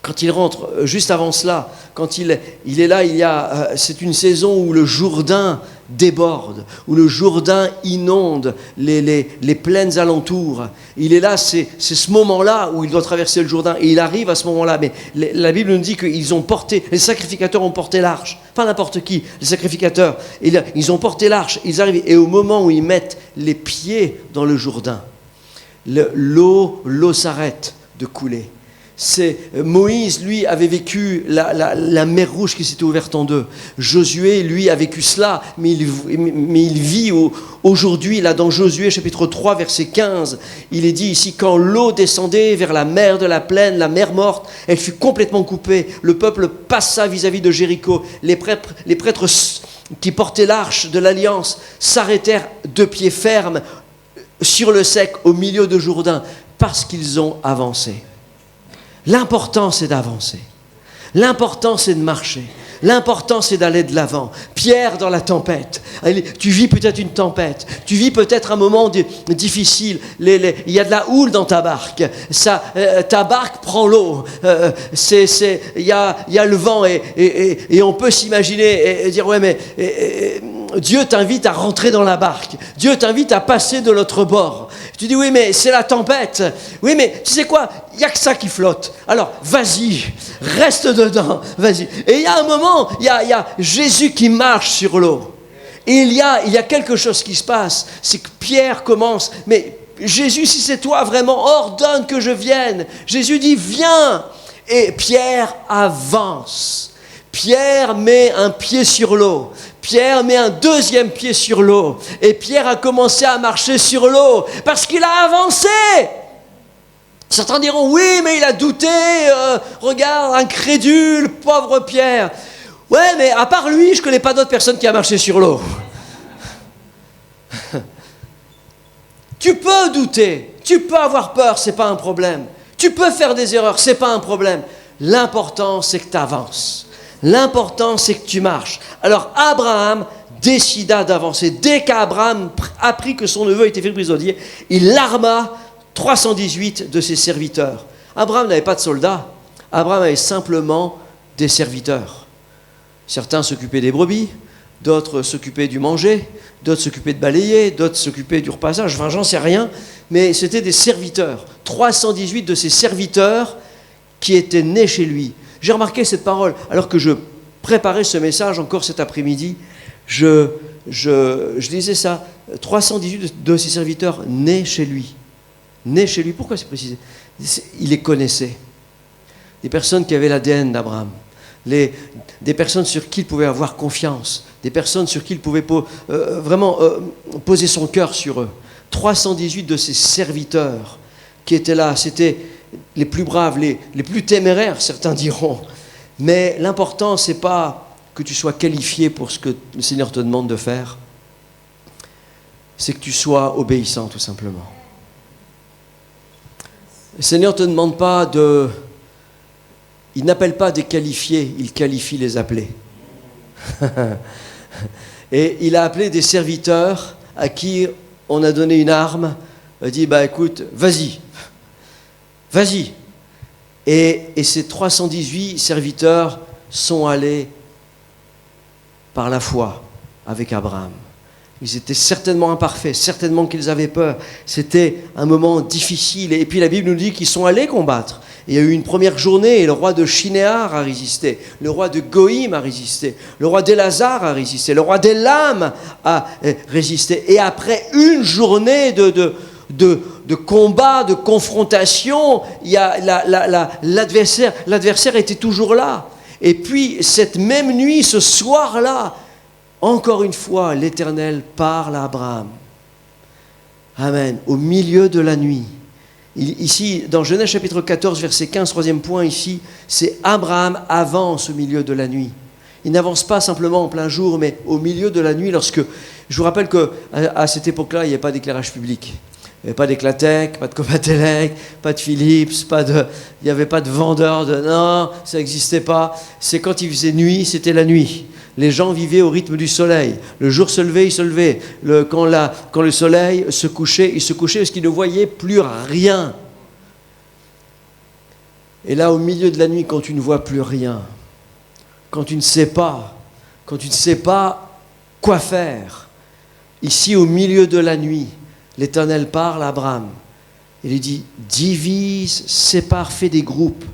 quand il rentre, juste avant cela, quand il est là, c'est une saison où le Jourdain déborde, où le Jourdain inonde les plaines alentours. Il est là, c'est ce moment-là où il doit traverser le Jourdain, et il arrive à ce moment-là. Mais la Bible nous dit que les sacrificateurs ont porté l'arche, pas n'importe qui, les sacrificateurs. Ils ont porté l'arche, ils arrivent, et au moment où ils mettent les pieds dans le Jourdain, l'eau s'arrête de couler. Moïse, lui, avait vécu la mer Rouge qui s'était ouverte en deux. Josué, lui, a vécu cela, mais il vit aujourd'hui, là, dans Josué, chapitre 3, verset 15, il est dit ici, quand l'eau descendait vers la mer de la plaine, la mer morte, elle fut complètement coupée. Le peuple passa vis-à-vis de Jéricho. Les prêtres qui portaient l'arche de l'Alliance s'arrêtèrent de pied ferme sur le sec, au milieu de Jourdain, parce qu'ils ont avancé. L'important, c'est d'avancer. L'important, c'est de marcher. L'important, c'est d'aller de l'avant. Pierre, dans la tempête. Tu vis peut-être une tempête. Tu vis peut-être un moment difficile. Il y a de la houle dans ta barque. Ta barque prend l'eau. Il y a le vent et on peut s'imaginer et dire, ouais, mais Dieu t'invite à rentrer dans la barque. Dieu t'invite à passer de l'autre bord. Tu dis, oui, mais c'est la tempête. Oui, mais tu sais quoi? Il n'y a que ça qui flotte. Alors, vas-y, reste dedans, vas-y. Et il y a un moment, il y a Jésus qui marche sur l'eau. Et il y a quelque chose qui se passe. C'est que Pierre commence, mais Jésus, si c'est toi vraiment, ordonne que je vienne. Jésus dit, viens. Et Pierre avance. Pierre met un pied sur l'eau. Pierre met un deuxième pied sur l'eau. Et Pierre a commencé à marcher sur l'eau parce qu'il a avancé. Certains diront, oui, mais il a douté. Regarde, incrédule, pauvre Pierre. Ouais, mais à part lui, je ne connais pas d'autres personnes qui a marché sur l'eau. Tu peux douter. Tu peux avoir peur, ce n'est pas un problème. Tu peux faire des erreurs, ce n'est pas un problème. L'important, c'est que tu avances. L'important, c'est que tu marches. Alors, Abraham décida d'avancer. Dès qu'Abraham apprit que son neveu était fait prisonnier, il arma 318 de ses serviteurs. Abraham n'avait pas de soldats. Abraham avait simplement des serviteurs. Certains s'occupaient des brebis, d'autres s'occupaient du manger, d'autres s'occupaient de balayer, d'autres s'occupaient du repassage. Enfin, j'en sais rien, mais c'était des serviteurs. 318 de ses serviteurs qui étaient nés chez lui. J'ai remarqué cette parole, alors que je préparais ce message encore cet après-midi, je disais ça, 318 de ses serviteurs nés chez lui. Nés chez lui, pourquoi c'est précisé? Il les connaissait. Des personnes qui avaient l'ADN d'Abraham. Des personnes sur qui il pouvait avoir confiance. Des personnes sur qui il pouvait vraiment poser son cœur sur eux. 318 de ses serviteurs qui étaient là, c'était les plus braves, les plus téméraires, certains diront. Mais l'important, ce n'est pas que tu sois qualifié pour ce que le Seigneur te demande de faire. C'est que tu sois obéissant, tout simplement. Le Seigneur ne te demande pas de... Il n'appelle pas des qualifiés, il qualifie les appelés. Et il a appelé des serviteurs à qui on a donné une arme, a dit, écoute, vas-y. Et ces 318 serviteurs sont allés par la foi avec Abraham. Ils étaient certainement imparfaits, certainement qu'ils avaient peur. C'était un moment difficile. Et puis la Bible nous dit qu'ils sont allés combattre. Il y a eu une première journée et le roi de Shinéar a résisté, le roi de Goïm a résisté, le roi d'Élazar a résisté, le roi d'Élam a résisté. Et après une journée de combat, de confrontation, l'adversaire était toujours là. Et puis cette même nuit, ce soir-là, encore une fois, l'Éternel parle à Abraham. Amen. Au milieu de la nuit. Ici, dans Genèse chapitre 14, verset 15, troisième point ici, c'est Abraham avance au milieu de la nuit. Il n'avance pas simplement en plein jour, mais au milieu de la nuit, lorsque... Je vous rappelle qu'à cette époque-là, il n'y avait pas d'éclairage public. Il n'y avait pas d'Éclatec, pas de Copatelec, pas de Philips, il n'y avait pas de vendeur de... Non, ça n'existait pas. C'est quand il faisait nuit, c'était la nuit. Les gens vivaient au rythme du soleil. Le jour se levait, il se levait. Quand le soleil se couchait, il se couchait parce qu'il ne voyait plus rien. Et là, au milieu de la nuit, quand tu ne vois plus rien, quand tu ne sais pas quoi faire, ici, au milieu de la nuit, l'Éternel parle à Abraham. Il lui dit, divise, sépare, fais des groupes.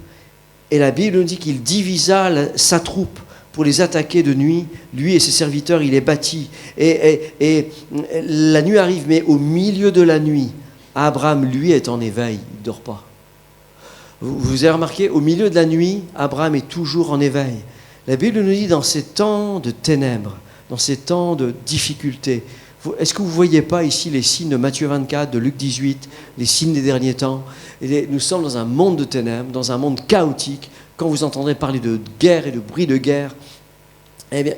Et la Bible nous dit qu'il divisa sa troupe pour les attaquer de nuit. Lui et ses serviteurs, il les bâtit. Et la nuit arrive, mais au milieu de la nuit, Abraham, lui, est en éveil. Il ne dort pas. Vous avez remarqué, au milieu de la nuit, Abraham est toujours en éveil. La Bible nous dit, dans ces temps de ténèbres, dans ces temps de difficultés, est-ce que vous ne voyez pas ici les signes de Matthieu 24, de Luc 18, les signes des derniers temps? Nous sommes dans un monde de ténèbres, dans un monde chaotique. Quand vous entendrez parler de guerre et de bruit de guerre, eh bien,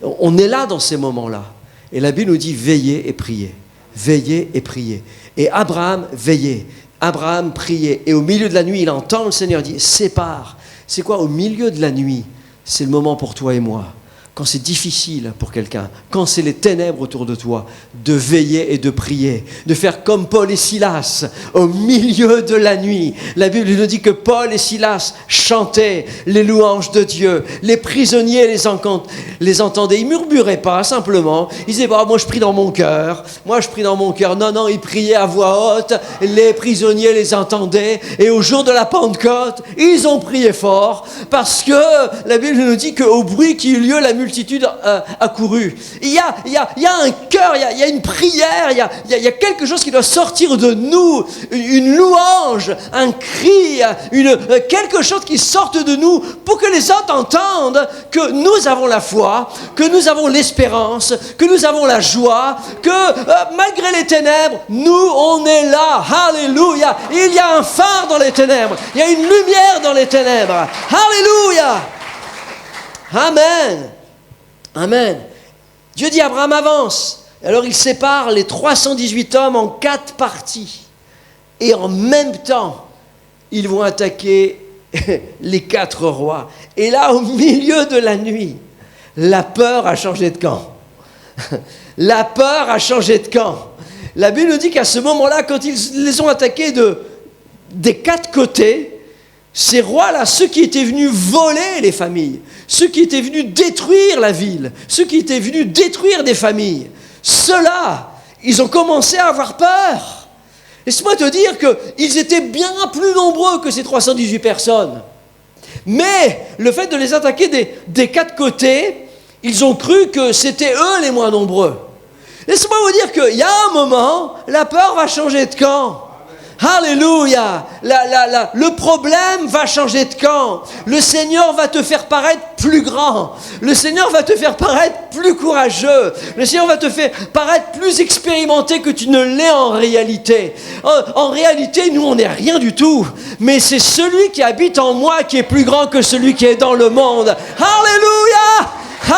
on est là dans ces moments-là. Et la Bible nous dit veillez et priez. Veillez et priez. Et Abraham veillait. Abraham priait. Et au milieu de la nuit, il entend le Seigneur dire sépare. C'est quoi au milieu de la nuit? C'est le moment pour toi et moi. Quand c'est difficile pour quelqu'un, quand c'est les ténèbres autour de toi, de veiller et de prier, de faire comme Paul et Silas au milieu de la nuit. La Bible nous dit que Paul et Silas chantaient les louanges de Dieu. Les prisonniers les entendaient. Ils ne murmuraient pas simplement. Ils disaient moi je prie dans mon cœur. Moi je prie dans mon cœur. Non, ils priaient à voix haute. Les prisonniers les entendaient. Et au jour de la Pentecôte, ils ont prié fort parce que la Bible nous dit qu'au bruit qui eut lieu, la multitude a couru. Il y a un cœur, il y a une prière, il y a quelque chose qui doit sortir de nous, une louange, un cri, quelque chose qui sorte de nous pour que les autres entendent que nous avons la foi, que nous avons l'espérance, que nous avons la joie, que malgré les ténèbres, nous on est là. Alléluia. Il y a un phare dans les ténèbres, il y a une lumière dans les ténèbres. Alléluia. Amen. Amen. Dieu dit Abraham avance. Alors il sépare les 318 hommes en 4 parties. Et en même temps, ils vont attaquer les 4 rois. Et là, au milieu de la nuit, la peur a changé de camp. La peur a changé de camp. La Bible nous dit qu'à ce moment-là, quand ils les ont attaqués des 4 côtés, ces rois-là, ceux qui étaient venus voler les familles, ceux qui étaient venus détruire la ville, ceux qui étaient venus détruire des familles, ceux-là, ils ont commencé à avoir peur. Laisse-moi te dire qu'ils étaient bien plus nombreux que ces 318 personnes. Mais le fait de les attaquer des 4 côtés, ils ont cru que c'était eux les moins nombreux. Laisse-moi vous dire qu'il y a un moment, la peur va changer de camp. Alléluia. Le problème va changer de camp. Le Seigneur va te faire paraître plus grand. Le Seigneur va te faire paraître plus courageux. Le Seigneur va te faire paraître plus expérimenté que tu ne l'es en réalité. En réalité, nous, on n'est rien du tout. Mais c'est celui qui habite en moi qui est plus grand que celui qui est dans le monde. Alléluia.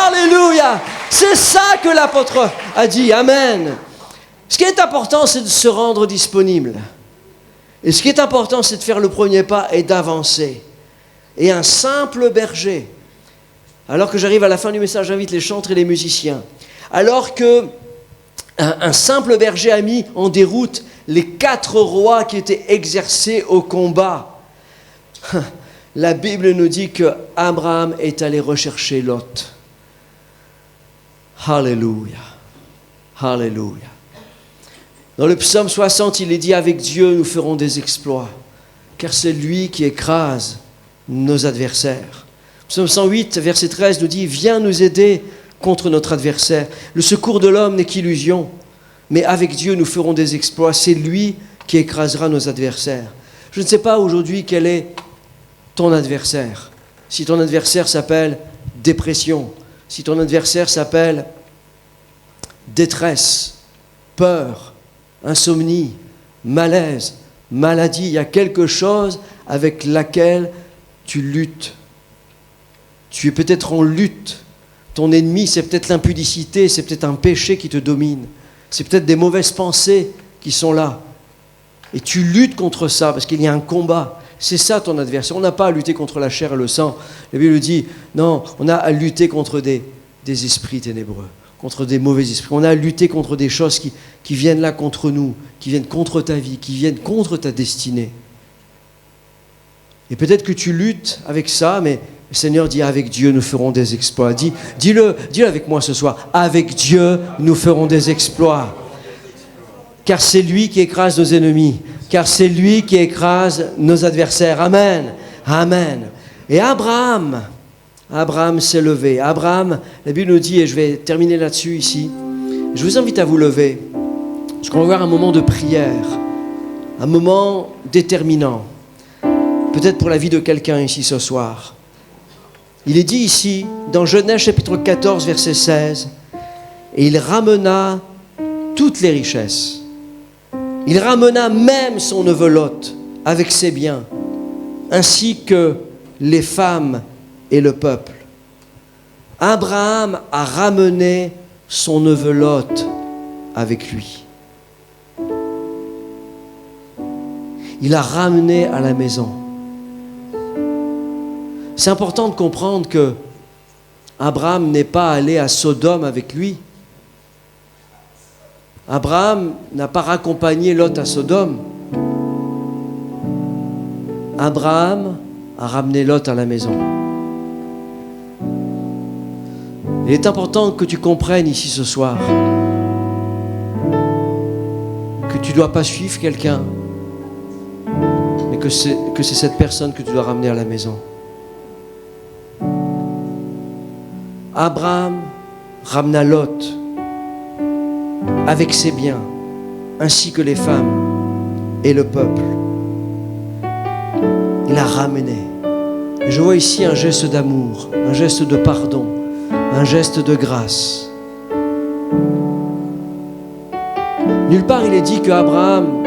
Alléluia. C'est ça que l'apôtre a dit. Amen. Ce qui est important, c'est de se rendre disponible. Et ce qui est important, c'est de faire le premier pas et d'avancer. Et un simple berger, alors que j'arrive à la fin du message, j'invite les chantres et les musiciens, alors que un simple berger a mis en déroute les 4 rois qui étaient exercés au combat, la Bible nous dit que Abraham est allé rechercher Lot. Alléluia. Alléluia. Dans le psaume 60, il est dit « Avec Dieu, nous ferons des exploits, car c'est lui qui écrase nos adversaires. » Psaume 108, verset 13 nous dit « Viens nous aider contre notre adversaire. Le secours de l'homme n'est qu'illusion, mais avec Dieu, nous ferons des exploits. C'est lui qui écrasera nos adversaires. » Je ne sais pas aujourd'hui quel est ton adversaire. Si ton adversaire s'appelle dépression, si ton adversaire s'appelle détresse, peur, insomnie, malaise, maladie, il y a quelque chose avec laquelle tu luttes. Tu es peut-être en lutte. Ton ennemi, c'est peut-être l'impudicité, c'est peut-être un péché qui te domine. C'est peut-être des mauvaises pensées qui sont là. Et tu luttes contre ça parce qu'il y a un combat. C'est ça ton adversaire. On n'a pas à lutter contre la chair et le sang. La Bible dit, non, on a à lutter contre des esprits ténébreux, contre des mauvais esprits. On a à lutter contre des choses qui viennent là contre nous, qui viennent contre ta vie, qui viennent contre ta destinée. Et peut-être que tu luttes avec ça, mais le Seigneur dit, avec Dieu, nous ferons des exploits. Dis-le avec moi ce soir. Avec Dieu, nous ferons des exploits. Car c'est lui qui écrase nos ennemis. Car c'est lui qui écrase nos adversaires. Amen. Amen. Et Abraham s'est levé. Abraham, la Bible nous dit, et je vais terminer là-dessus ici, je vous invite à vous lever, parce qu'on va avoir un moment de prière, un moment déterminant, peut-être pour la vie de quelqu'un ici ce soir. Il est dit ici, dans Genèse chapitre 14, verset 16, « Et il ramena toutes les richesses. Il ramena même son neveu Lot avec ses biens, ainsi que les femmes et le peuple. » Abraham a ramené son neveu Lot avec lui. Il l'a ramené à la maison. C'est important de comprendre que Abraham n'est pas allé à Sodome avec lui. Abraham n'a pas raccompagné Lot à Sodome. Abraham a ramené Lot à la maison. Il est important que tu comprennes ici ce soir que tu ne dois pas suivre quelqu'un, mais que c'est cette personne que tu dois ramener à la maison. Abraham ramena Lot avec ses biens, ainsi que les femmes et le peuple. Il a ramené. Et je vois ici un geste d'amour, un geste de pardon, un geste de grâce. Nulle part il est dit qu'Abraham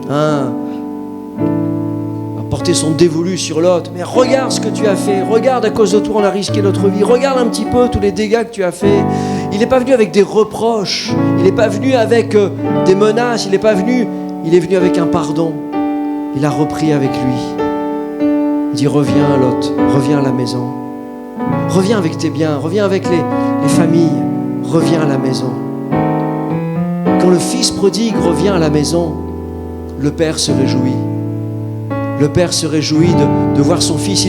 a porté son dévolu sur Lot. Mais regarde ce que tu as fait, regarde à cause de toi on a risqué notre vie, regarde un petit peu tous les dégâts que tu as fait. Il n'est pas venu avec des reproches, il n'est pas venu avec des menaces, il n'est venu avec un pardon. Il a repris avec lui. Il dit reviens Lot, reviens à la maison. Reviens avec tes biens, reviens avec les familles, reviens à la maison. quand le fils prodigue revient à la maison, le père se réjouit. Le père se réjouit de voir son fils.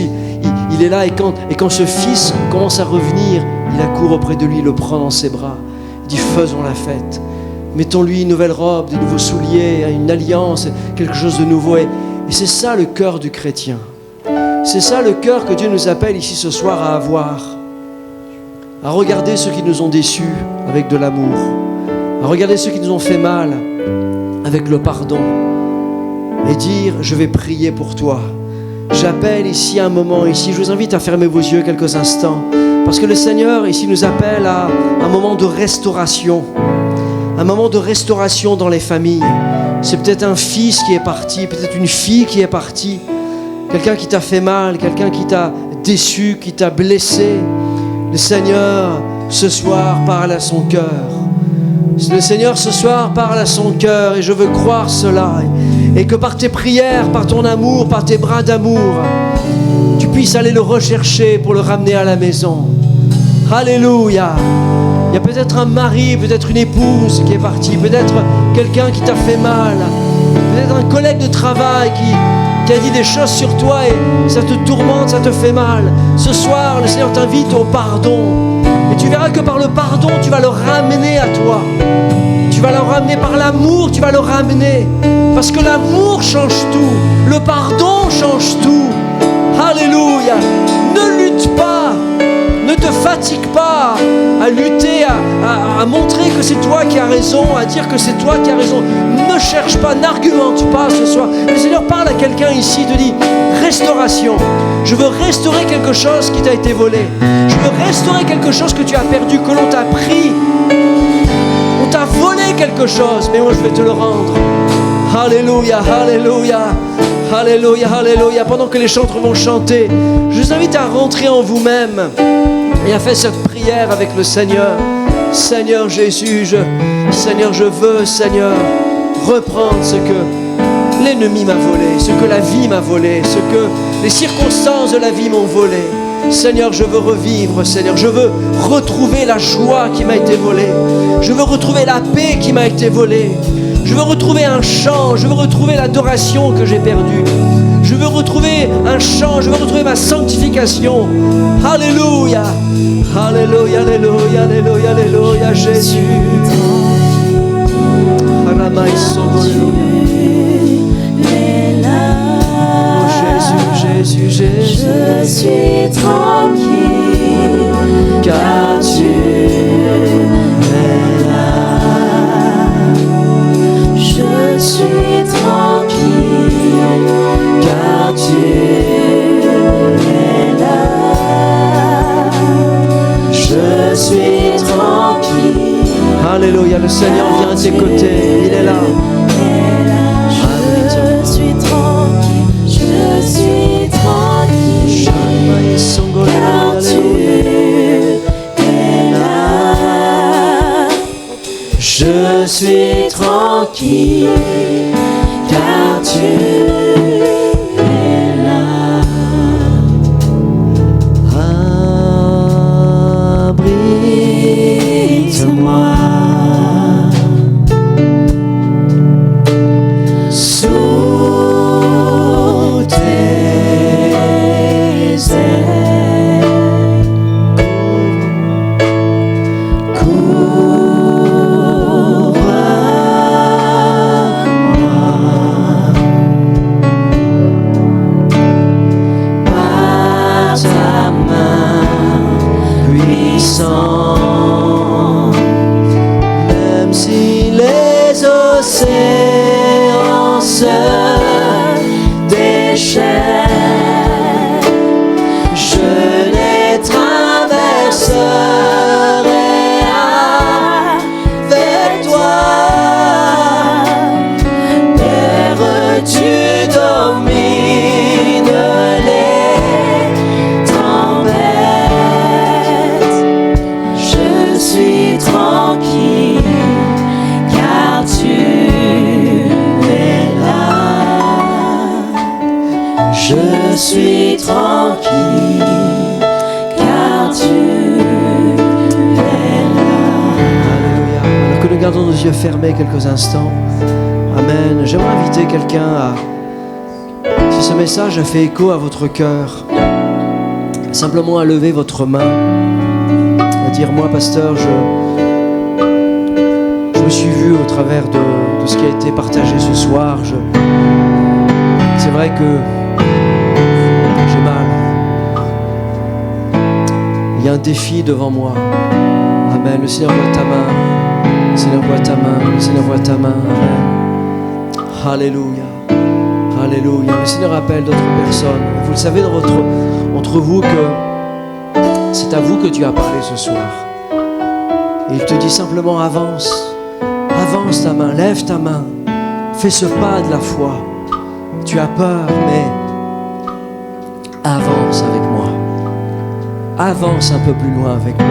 Il est là et quand ce fils commence à revenir, il accourt auprès de lui, le prend dans ses bras. Il dit, faisons la fête. Mettons-lui une nouvelle robe, des nouveaux souliers, une alliance, quelque chose de nouveau. Et c'est ça le cœur du chrétien. C'est ça le cœur que Dieu nous appelle ici ce soir à avoir. À regarder ceux qui nous ont déçus avec de l'amour. À regarder ceux qui nous ont fait mal avec le pardon. Et dire, je vais prier pour toi. J'appelle ici un moment, ici, je vous invite à fermer vos yeux quelques instants. Parce que le Seigneur ici nous appelle à un moment de restauration. Un moment de restauration dans les familles. C'est peut-être un fils qui est parti, peut-être une fille qui est partie. Quelqu'un qui t'a fait mal, quelqu'un qui t'a déçu, qui t'a blessé. Le Seigneur, ce soir, parle à son cœur. Le Seigneur, ce soir, parle à son cœur et je veux croire cela. Et que par tes prières, par ton amour, par tes bras d'amour, tu puisses aller le rechercher pour le ramener à la maison. Alléluia. Il y a peut-être un mari, peut-être une épouse qui est partie, peut-être quelqu'un qui t'a fait mal, peut-être un collègue de travail qui a dit des choses sur toi et ça te tourmente, ça te fait mal. Ce soir, le Seigneur t'invite au pardon. Et tu verras que par le pardon, tu vas le ramener à toi. Tu vas le ramener par l'amour, tu vas le ramener. Parce que l'amour change tout. Le pardon change tout. Alléluia. Ne lutte pas. Ne te fatigue pas à lutter, à montrer que c'est toi qui as raison, à dire que c'est toi qui as raison. Ne cherche pas, n'argumente pas ce soir. Le Seigneur parle à quelqu'un ici, te dit restauration. Je veux restaurer quelque chose qui t'a été volé. Je veux restaurer quelque chose que tu as perdu, que l'on t'a pris. On t'a volé quelque chose, mais moi je vais te le rendre. Alléluia, alléluia, alléluia, alléluia. Pendant que les chantres vont chanter, je vous invite à rentrer en vous-même et à faire cette prière avec le Seigneur. Seigneur Jésus, Seigneur, je veux, Seigneur, reprendre ce que l'ennemi m'a volé, ce que la vie m'a volé, ce que les circonstances de la vie m'ont volé. Seigneur, je veux revivre, Seigneur. Je veux retrouver la joie qui m'a été volée. Je veux retrouver la paix qui m'a été volée. Je veux retrouver un chant. Je veux retrouver l'adoration que j'ai perdue. Je veux retrouver un chant. Je veux retrouver ma sanctification. Alléluia. Alléluia, alléluia, alléluia, alléluia, Jésus. Jésus, Jésus, je suis tranquille, car tu es là. Je suis tranquille, car tu es là. Je suis tranquille. Alléluia, le Seigneur vient à tes côtés, il est là. Je suis tranquille, je suis tranquille, car tu es là. Je suis tranquille, car tu es là. Abrite-moi sous même si les océans se déchaînent, je les traverserai avec toi. Père, tu domines les tempêtes. Je suis tranquille, car tu es là. Je suis tranquille, car tu es là. Alors que nous Gardons nos yeux fermés quelques instants. Amen. J'aimerais inviter quelqu'un à, si ce message a fait écho à votre cœur, simplement à lever votre main, à dire, moi, pasteur, je me suis vu au travers de ce qui a été partagé ce soir. C'est vrai que j'ai mal. Il y a un défi devant moi. Amen. Le Seigneur voit ta main. Le Seigneur voit ta main. Le Seigneur voit ta main. Amen. Alléluia. Alléluia. Le Seigneur appelle d'autres personnes. Vous le savez entre vous que c'est à vous que Dieu a parlé ce soir. Et il te dit simplement avance. Avance ta main. Lève ta main. Fais ce pas de la foi. Tu as peur, mais avance avec moi. Avance un peu plus loin avec moi.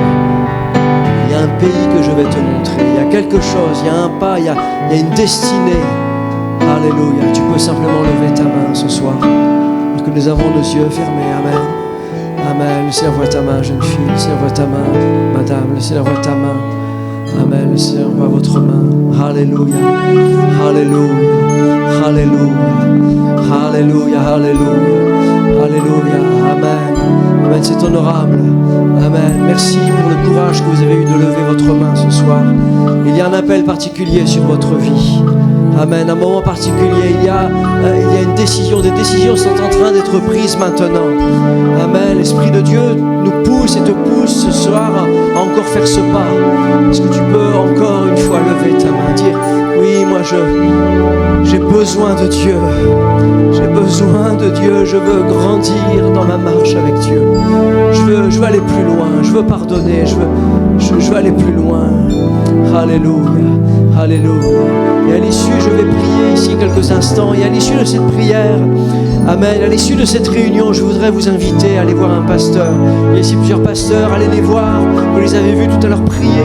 Il y a un pays que je vais te montrer. Il y a quelque chose, il y a un pas, il y a une destinée. Alléluia. Tu peux simplement lever ta main ce soir. Alors que nous avons nos yeux fermés. Amen. Amen. Le Seigneur voit ta main, jeune fille. Le Seigneur voit ta main, madame. Le Seigneur voit ta main. Amen. Le Seigneur voit votre main. Alléluia. Alléluia. Alléluia. Alléluia. Alléluia. Alléluia. Amen. Amen. C'est honorable. Amen. Merci pour le courage que vous avez eu de lever votre main ce soir. Il y a un appel particulier sur votre vie. Amen. Un moment particulier. Il y a une décision. Des décisions sont en train d'être prises maintenant. Amen. L'Esprit de Dieu nous pousse et te pousse ce soir à encore faire ce pas. Est-ce que tu peux encore une fois lever ta main, dire oui, moi j'ai besoin de Dieu. J'ai besoin de Dieu. Je veux grandir dans ma marche avec Dieu. Je veux aller plus loin. Je veux pardonner. Je veux aller plus loin. Alléluia. Alléluia. Et à l'issue, je vais prier ici quelques instants. Et à l'issue de cette prière, amen, à l'issue de cette réunion, je voudrais vous inviter à aller voir un pasteur. Il y a ici plusieurs pasteurs, allez les voir. Vous les avez vus tout à l'heure prier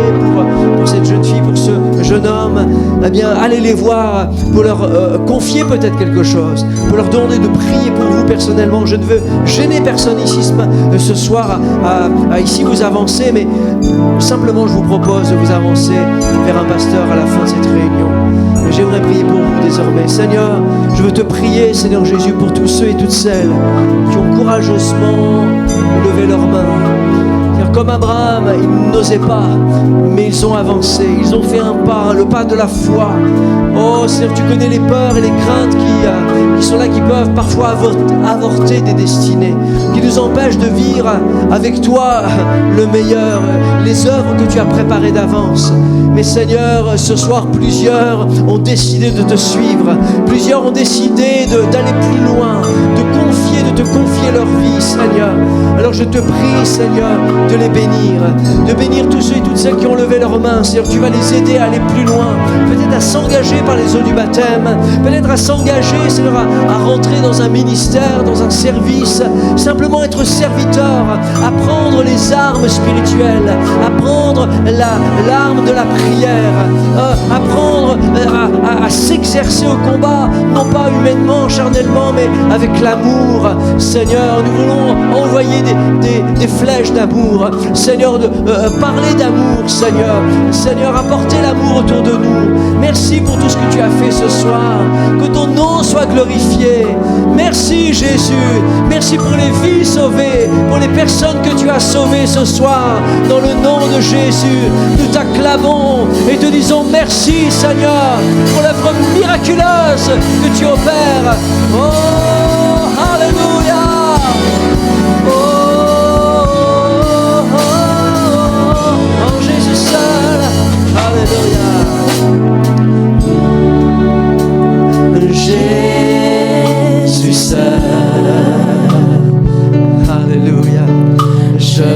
pour cette jeune fille, pour ce jeune homme. Eh bien, allez les voir pour leur confier peut-être quelque chose, pour leur demander de prier pour vous personnellement. Je ne veux gêner personne ici ce soir à ici vous avancer, mais simplement je vous propose de vous avancer vers un pasteur à la fin de cette réunion. Et j'aimerais prier pour vous désormais. Seigneur, je veux te prier, Seigneur Jésus, pour tous ceux et toutes celles qui ont courageusement levé leurs mains. Car comme Abraham, ils n'osaient pas, mais ils ont avancé, ils ont fait un pas, le pas de la foi. Oh Seigneur, tu connais les peurs et les craintes qui sont là, qui peuvent parfois avorter des destinées, qui nous empêchent de vivre avec toi le meilleur, les œuvres que tu as préparées d'avance. Mais Seigneur, ce soir, plusieurs ont décidé de te suivre. Plusieurs ont décidé d'aller plus loin, de te confier leur vie, Seigneur. Alors je te prie, Seigneur, de les bénir, de bénir tous ceux et toutes celles qui ont levé leurs mains. Seigneur, tu vas les aider à aller plus loin, peut-être à s'engager par les eaux du baptême, peut-être à s'engager, Seigneur, à rentrer dans un ministère, dans un service, simplement être serviteur, à prendre les armes spirituelles, à prendre l'arme de la prière, apprendre à s'exercer au combat, non pas humainement, charnellement, mais avec l'amour. Seigneur, nous voulons envoyer des flèches d'amour. Seigneur, parler d'amour, Seigneur. Seigneur, apporter l'amour autour de nous. Merci pour tout ce que tu as fait ce soir. Que ton nom soit glorifié. Merci Jésus. Merci pour les vies sauvées, pour les personnes que tu as sauvées ce soir. Dans le nom de Jésus, nous t'acclamons et te disons merci Seigneur pour l'œuvre miraculeuse que tu opères. Oh, alléluia. Oh, en Jésus seul. Alléluia. Jésus seul. Alléluia. Je me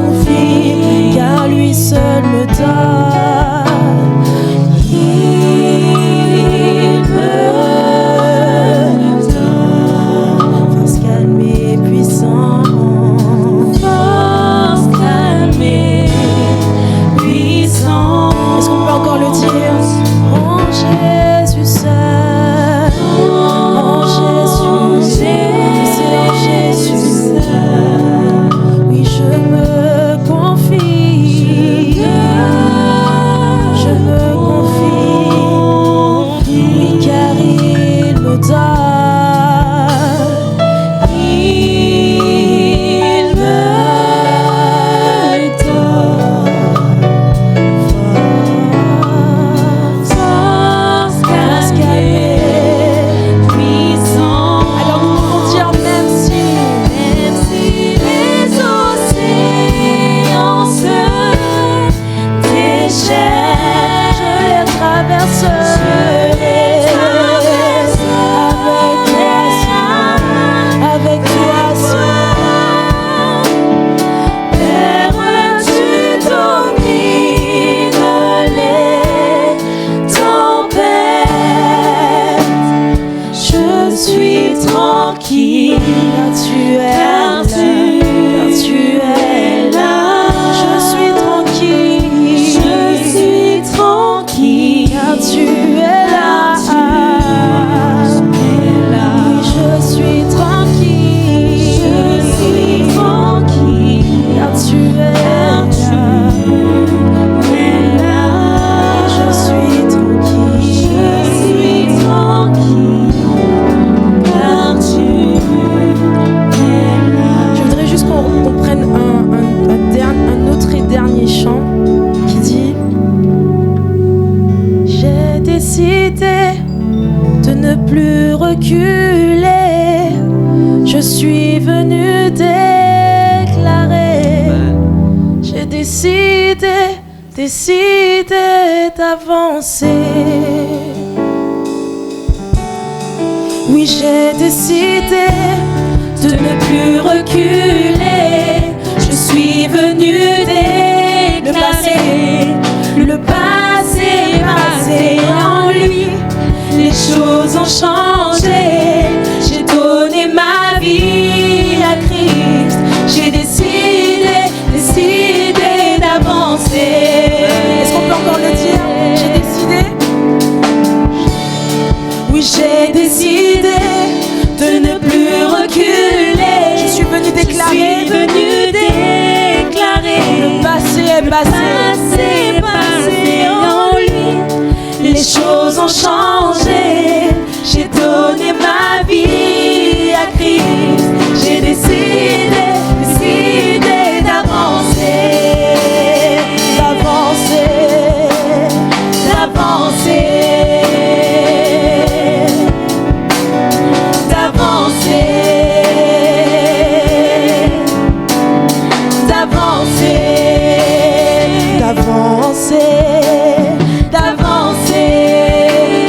confie qu'à lui seul me donne. plus reculer. Je suis venu déclarer. J'ai décidé d'avancer. Oui, j'ai décidé de ne plus reculer. Je suis venu déclarer. Le passé en lui. Les choses ont changé. J'ai donné ma vie à Christ. J'ai décidé d'avancer. Est-ce qu'on peut encore le dire? J'ai décidé. Oui, j'ai décidé de ne plus reculer. Je suis venu déclarer. Le passé est passé en lui. Les choses ont changé. J'ai donné ma vie à Christ. J'ai décidé d'avancer.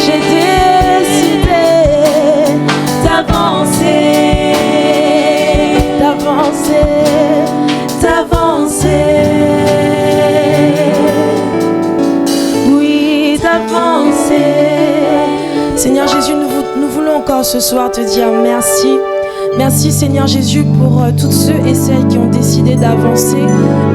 J'ai décidé d'avancer. Oui, d'avancer. Seigneur Jésus, nous voulons encore ce soir te dire merci. Merci Seigneur Jésus pour tous ceux et celles qui ont décidé d'avancer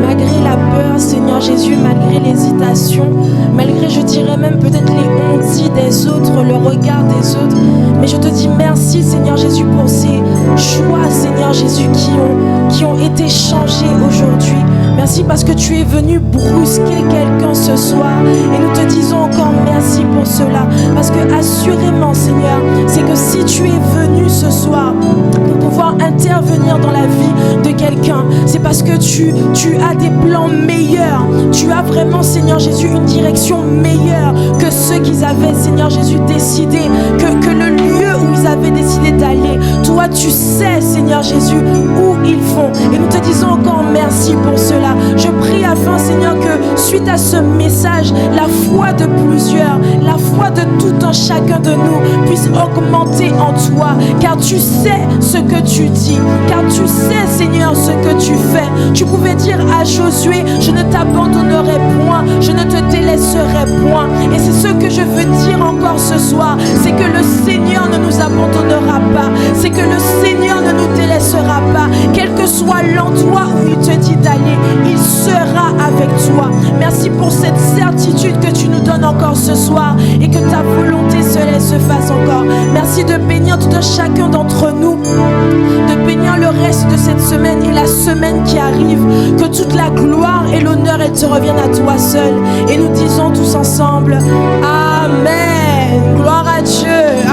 malgré la peur, Seigneur Jésus, malgré l'hésitation, malgré, je dirais même peut-être les hontes des autres, le regard des autres. Mais je te dis merci Seigneur Jésus pour ces choix, Seigneur Jésus, qui ont été changés aujourd'hui. Merci parce que tu es venu brusquer quelqu'un ce soir et nous te disons encore merci pour cela. Parce que assurément Seigneur, c'est que si tu es venu ce soir pour pouvoir intervenir dans la vie de quelqu'un, c'est parce que tu as des plans meilleurs. Tu as vraiment, Seigneur Jésus, une direction meilleure que ceux qu'ils avaient, Seigneur Jésus, décidé, que le lieu où ils avaient décidé d'aller. Toi, tu sais, Seigneur Jésus, où ils vont. Et nous te disons encore merci pour cela. Je prie afin, Seigneur, que suite à ce message, la foi de plusieurs, la foi de tout un chacun de nous puisse augmenter en toi. Car tu sais ce que tu dis. Car tu sais, Seigneur, ce que tu fais. Tu pouvais dire à Josué, je ne t'abandonnerai point, je ne te délaisserai point. Et c'est ce que je veux dire encore ce soir. C'est que le Seigneur ne nous abandonnera pas. C'est que le Seigneur ne nous délaissera pas. Quel que soit l'endroit où il te dit d'aller, il sera avec toi. Merci pour cette certitude que tu nous donnes encore ce soir et que ta volonté se fasse encore. Merci de bénir tout un chacun d'entre nous, de bénir le reste de cette semaine et la semaine qui arrive. Que toute la gloire et l'honneur te reviennent à toi seul. Et nous disons tous ensemble Amen. Gloire à Dieu.